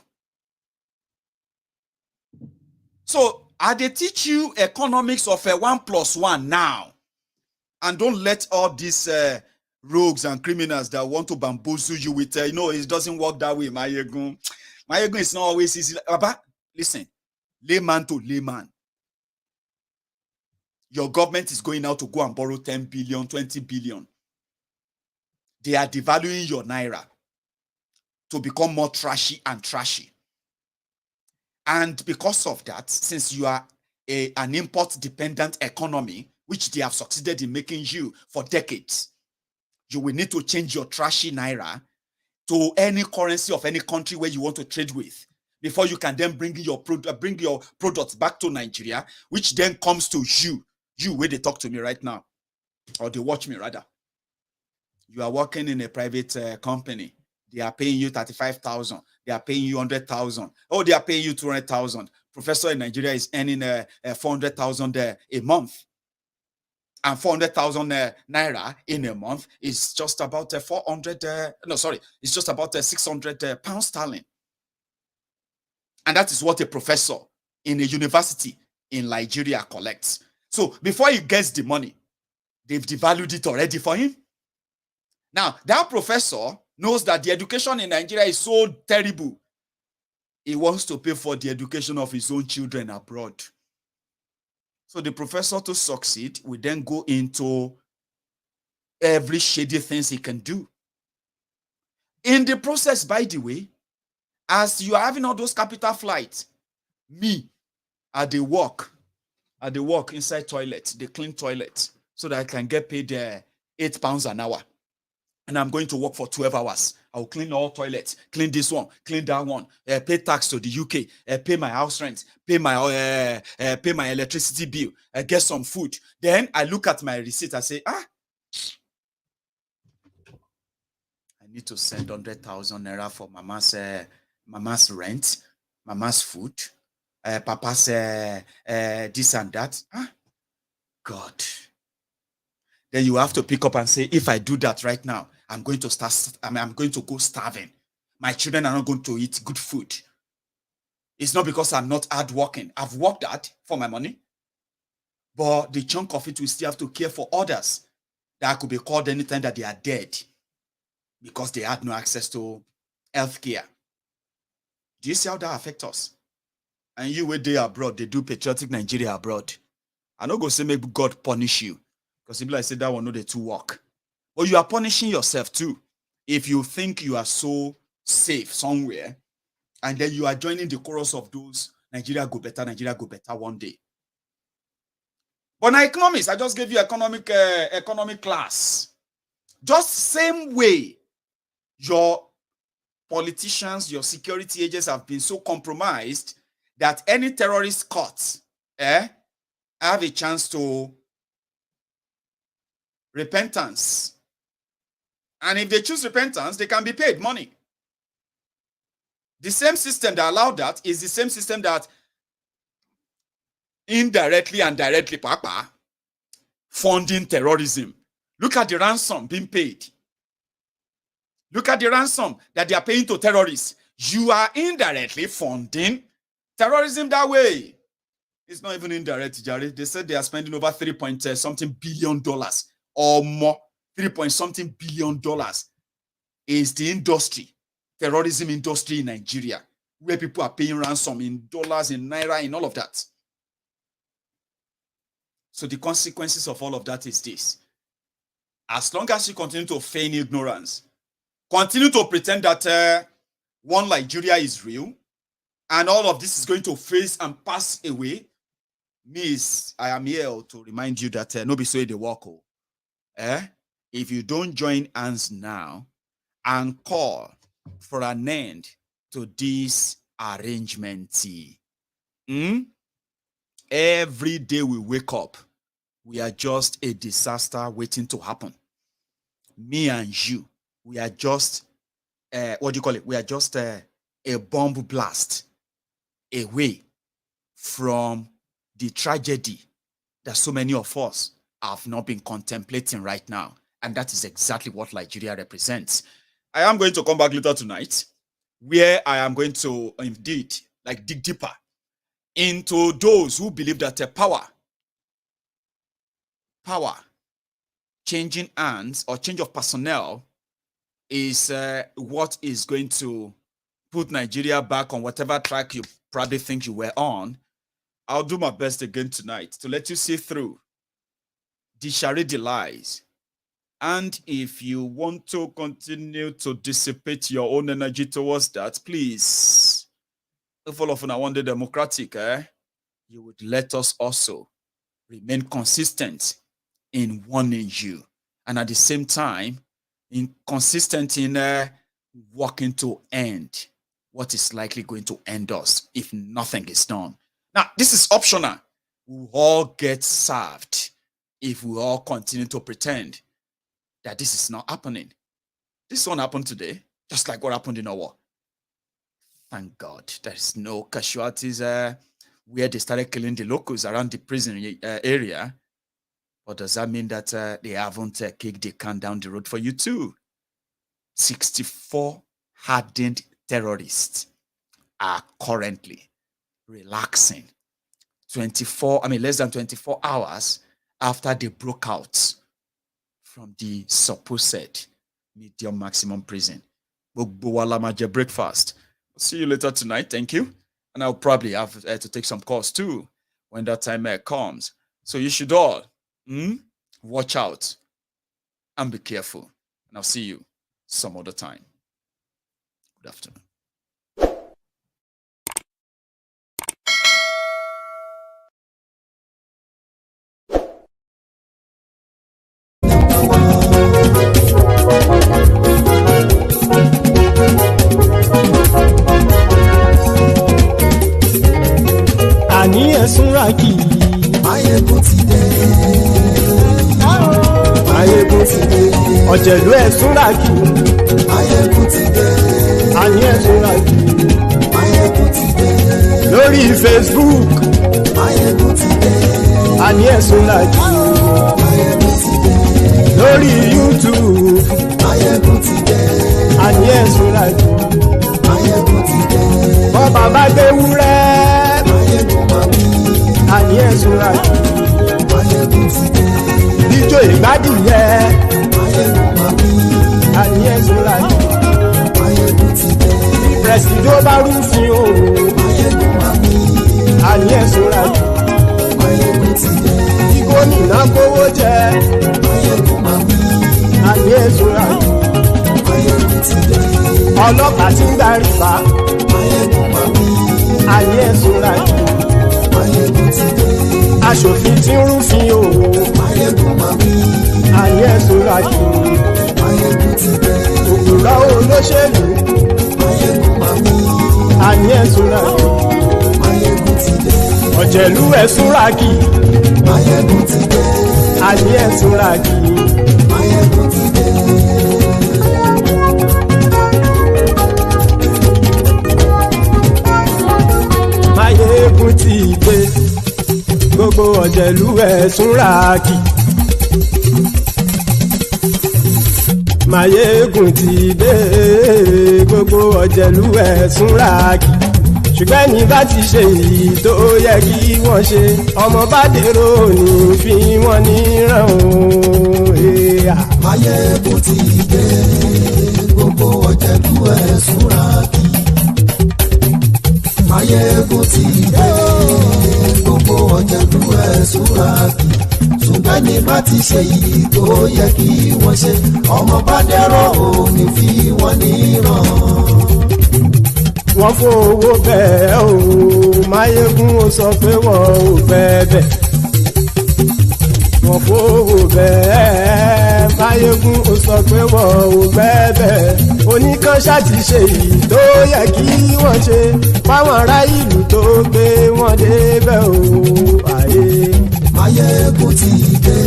S9: So they teach you economics of a 1 + 1 now, and don't let all these rogues and criminals that want to bamboozle you with, it doesn't work that way, Maiyegun. Maiyegun is not always easy. But listen, layman to layman. Your government is going out to go and borrow 10 billion, 20 billion. They are devaluing your naira to become more trashy and trashy. And because of that, since you are an import-dependent economy, which they have succeeded in making you for decades, you will need to change your trashy naira to any currency of any country where you want to trade with before you can then bring your products back to Nigeria, which then comes to you where they talk to me right now, or they watch me rather. You are working in a private company. They are paying you 35,000. They are paying you 100,000. Oh, they are paying you 200,000. Professor in Nigeria is earning 400,000 a month. And 400,000 naira in a month is just about it's just about 600 pounds sterling. And that is what a professor in a university in Nigeria collects. So before he gets the money, they've devalued it already for him. Now, that professor knows that the education in Nigeria is so terrible. He wants to pay for the education of his own children abroad. So the professor, to succeed, will then go into every shady things he can do. In the process, by the way, as you are having all those capital flights, me, I dey work inside toilet, the clean toilet, so that I can get paid £8 an hour. And I'm going to work for 12 hours. I'll clean all toilets, clean this one, clean that one, pay tax to the UK, pay my house rent, pay my electricity bill, get some food. Then I look at my receipt, I say, I need to send 100,000 naira for mama's rent, mama's food, papa's this and that. God. Then you have to pick up and say, if I do that right now, I'm going to go starving. My children are not going to eat good food. It's not because I'm not hardworking. I've worked hard for my money. But the chunk of it will still have to care for others that could be called anytime that they are dead because they had no access to health care. Do you see how that affects us? And you, where they abroad, they do patriotic Nigeria abroad. I don't go say make God punish you. Because people like say that one know they to work. But you are punishing yourself too. If you think you are so safe somewhere, and then you are joining the chorus of those Nigeria go better one day. But now economics, I just gave you economic class. Just same way your politicians, your security agents have been so compromised that any terrorist caught have a chance to repentance. And if they choose repentance, they can be paid money. The same system that allowed that is the same system that indirectly and directly, funding terrorism. Look at the ransom being paid. Look at the ransom that they are paying to terrorists. You are indirectly funding terrorism that way. It's not even indirect, Jared. They said they are spending over $3.something billion or more. $3.something billion is the industry, terrorism industry in Nigeria, where people are paying ransom in dollars, in naira, in all of that. So the consequences of all of that is this. As long as you continue to feign ignorance, continue to pretend that one Nigeria is real, and all of this is going to face and pass away, I am here to remind you that no be so they walk. If you don't join hands now and call for an end to this arrangement, every day we wake up, we are just a disaster waiting to happen. Me and you, we are just, what do you call it? We are just a bomb blast away from the tragedy that so many of us have not been contemplating right now. And that is exactly what Nigeria represents. I am going to come back later tonight, where I am going to indeed dig deeper into those who believe that power, changing hands or change of personnel is what is going to put Nigeria back on whatever track you probably think you were on. I'll do my best again tonight to let you see through the charade lies
S3: And if you want to continue to dissipate your own energy towards that, please, if all of you want the democratic, you would let us also remain consistent in warning you, and at the same time, consistent in working to end what is likely going to end us if nothing is done. Now, this is optional. We all get served if we all continue to pretend that this is not happening. This won't happen today, just like what happened in our war. Thank God there is no casualties where they started killing the locals around the prison area. But does that mean that they haven't kicked the can down the road for you too? 64 hardened terrorists are currently relaxing less than 24 hours after they broke out from the supposed medium maximum prison. Breakfast. See you later tonight. Thank you. And I'll probably have to take some calls too when that time comes. So you should all watch out and be careful. And I'll see you some other time. Good afternoon.
S2: Àní ẹ̀sùnra kì í.
S4: Maiyegun ti dé.
S2: Maiyegun ti dé. Ọ̀jẹ̀lú ẹ̀sùnra kì í.
S4: Maiyegun ti dé.
S2: Àní ẹ̀sùnra kì í.
S4: Maiyegun ti dé.
S2: Lórí Facebook.
S4: Maiyegun ti dé.
S2: Àní ẹ̀sùnra kì í.
S4: Maiyegun ti dé.
S2: Lórí YouTube.
S4: Maiyegun ti dé.
S2: Àní ẹ̀sùnra kì í.
S4: Maiyegun ti dé.
S2: Bọ́ba bá gbé wúrẹ́.
S4: Maiyegun máa wí.
S2: Àní ẹ̀sùnra kì í.
S4: Maiyegun ti dé.
S2: Ijó ìgbádìyẹ.
S4: Maiyegun máa wí.
S2: Àní ẹ̀sùnra kì í.
S4: Maiyegun ti dé.
S2: Prẹ̀sìdó bá rúfin o.
S4: Maiyegun máa wí.
S2: Àní ẹ̀sùnra kì í.
S4: Maiyegun ti dé.
S2: Kí gómìnà kówó jẹ.
S4: Maiyegun máa wí.
S2: Àní ẹ̀sùnra kì í.
S4: Maiyegun ti dé.
S2: Ọlọ́pàá tí ń darí bá.
S4: Maiyegun máa wí.
S2: Àní ẹ̀sùnra kì í.
S4: Maiyegun ti dé.
S2: Aṣòfin tí ń rúfin o.
S4: Maiyegun máa wí.
S2: Àní ẹ̀sùnra kì í.
S4: Maiyegun ti dé.
S2: Òpùrọ́ olóṣèlú.
S4: Maiyegun máa wí.
S2: Àní ẹ̀sùnra kì í.
S4: Maiyegun ti dé.
S2: Ọ̀jẹ̀lú ẹ̀sùnra kì í.
S4: Maiyegun ti dé.
S2: Àní ẹ̀sùnra kì í.
S4: Maiyegun ti dé.
S2: Maiyegun ti dé. Gbogbo ọ̀jẹ̀lú ẹ̀sùnra kì í. Maiyegun ti dé. Gbogbo ọ̀jẹ̀lú ẹ̀sùnra kì í. Ṣùgbọ́n ní bá ti ṣe èyí tó yẹ kí wọ́n ṣe, ọmọ bá dèrò ní fi wọ́n níran o.
S4: Maiyegun ti dé. Gbogbo ọ̀jẹ̀lú ẹ̀sùnra kì í. Maiyegun ti dé. Gbogbo ọ̀jẹ̀lú ẹ̀sùnra kì í. Ṣùgbọ́n ní bá ti ṣe èyí tó yẹ kí wọ́n ṣe, ọmọ bá dèrò ní fi wọ́n níran.
S2: Wọ́n fowó bẹ́ẹ̀ o, Maiyegun ó sọ pé wọ́n ò fẹ́ bẹ́ẹ̀. Wọ́n fowó bẹ́ẹ̀, Maiyegun ó sọ pé wọ́n ò fẹ́ bẹ́ẹ̀. Oníkan ṣáàtì ṣe èyí tó yẹ kí wọ́n ṣe, fáwọn ará ìlú tó gbé wọn débẹ̀ o.
S4: Maiyegun ti dé.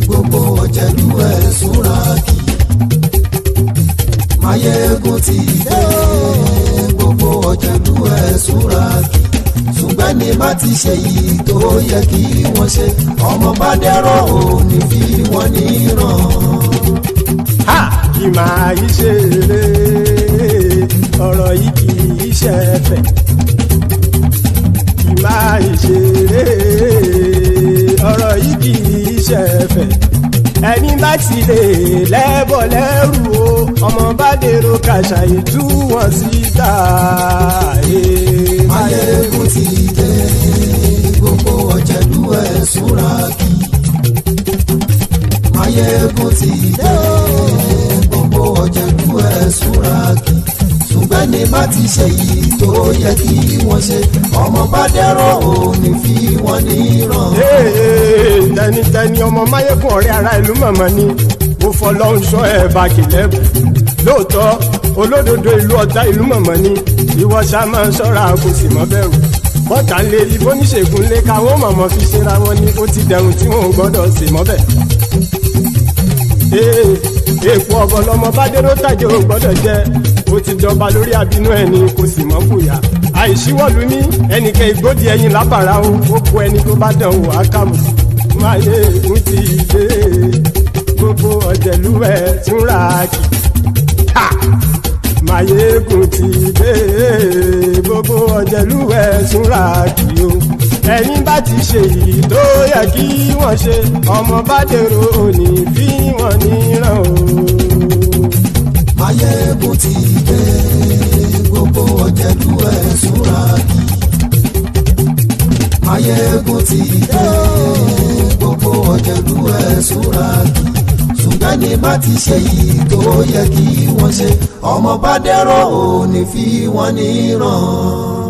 S4: Gbogbo ọ̀jẹ̀lú ẹ̀sùnra kì í. Maiyegun ti dé. Gbogbo ọ̀jẹ̀lú ẹ̀sùnra kì í. Ṣùgbọ́n ní bá ti ṣe yìí tó yẹ kí wọ́n ṣe, ọmọ bá dẹ́rọ̀ ò ní fi wọ́n níran.
S2: Kì máa yí ṣe eré, ọ̀rọ̀ yìí kì í ṣe ẹ̀fẹ̀. Kì máa yí ṣe eré, ọ̀rọ̀ yìí kì í ṣe ẹ̀fẹ̀. Ẹni bá ti lè lẹ́bọ̀ lẹ́rù o, ọmọ bá dèrò kàṣàyè tú wọn síta.
S4: Maiyegun ti dé. Gbogbo ọ̀jẹ̀lú ẹ̀sùnra kì í. Maiyegun Máyégún ti dé gbogbo ọ̀jẹ̀lú ẹ̀ súnra kì ṣùgbọ́n ní má ti ṣe yìí tó yẹ kí wọ́n ṣe ọmọ bá dẹ́rọ̀ ò ní fi wọ́n níran.
S13: tẹnitẹni ọmọ Máyégún ọ̀rẹ́ ara ìlú mọ̀mọ́ ni mo fọlọ́run sọ ẹ̀ bá kìlẹ́bù lóòótọ́ olódodo ìlú ọ̀tá ìlú mọ̀mọ́ ni ìwọ ṣá máa ń ṣọ́ra kò sì mọ́ bẹ̀rù bọ́tà ń lé ibo níṣègùn lé káwọn mọ̀mọ́ fi ṣera wọn ni ó ti dẹrùn tí wọn ò gbọ́dọ̀ sì mọ́ bẹ̀. èèpo ọ̀bọ lọmọ bá dérò tàjẹ́ ò gbọ́dọ̀ jẹ́ ó ti jọba lórí àbínú ẹni kò sì mọ́ fòyà àìsíwọ́lu ní ẹnìkẹ́ ìgbódì ẹyin lábàrá ó kó ẹni tó bá dán wò á kàmù. Máyégún ti dé gbogbo ọ̀jẹ̀lú ẹ̀ túnra kì. Máyégún ti dé gbogbo ọ̀jẹ̀lú ẹ̀ túnra kì o. ẹ̀yin bá ti ṣe èyí tó yẹ kí wọ́n ṣe ọmọ bá dèrò òní fi wọ́n níran o.
S4: Máyégún ti dé gbogbo ọ̀jẹ̀lú ẹ̀ súnra kì. Máyégún ti dé gbogbo ọ̀jẹ̀lú ẹ̀ súnra kì ṣùgbọ́n ní má ti ṣe yìí tó yẹ kí wọ́n ṣe ọmọ bá dẹ́rọ̀ ò ní fi wọ́n níran.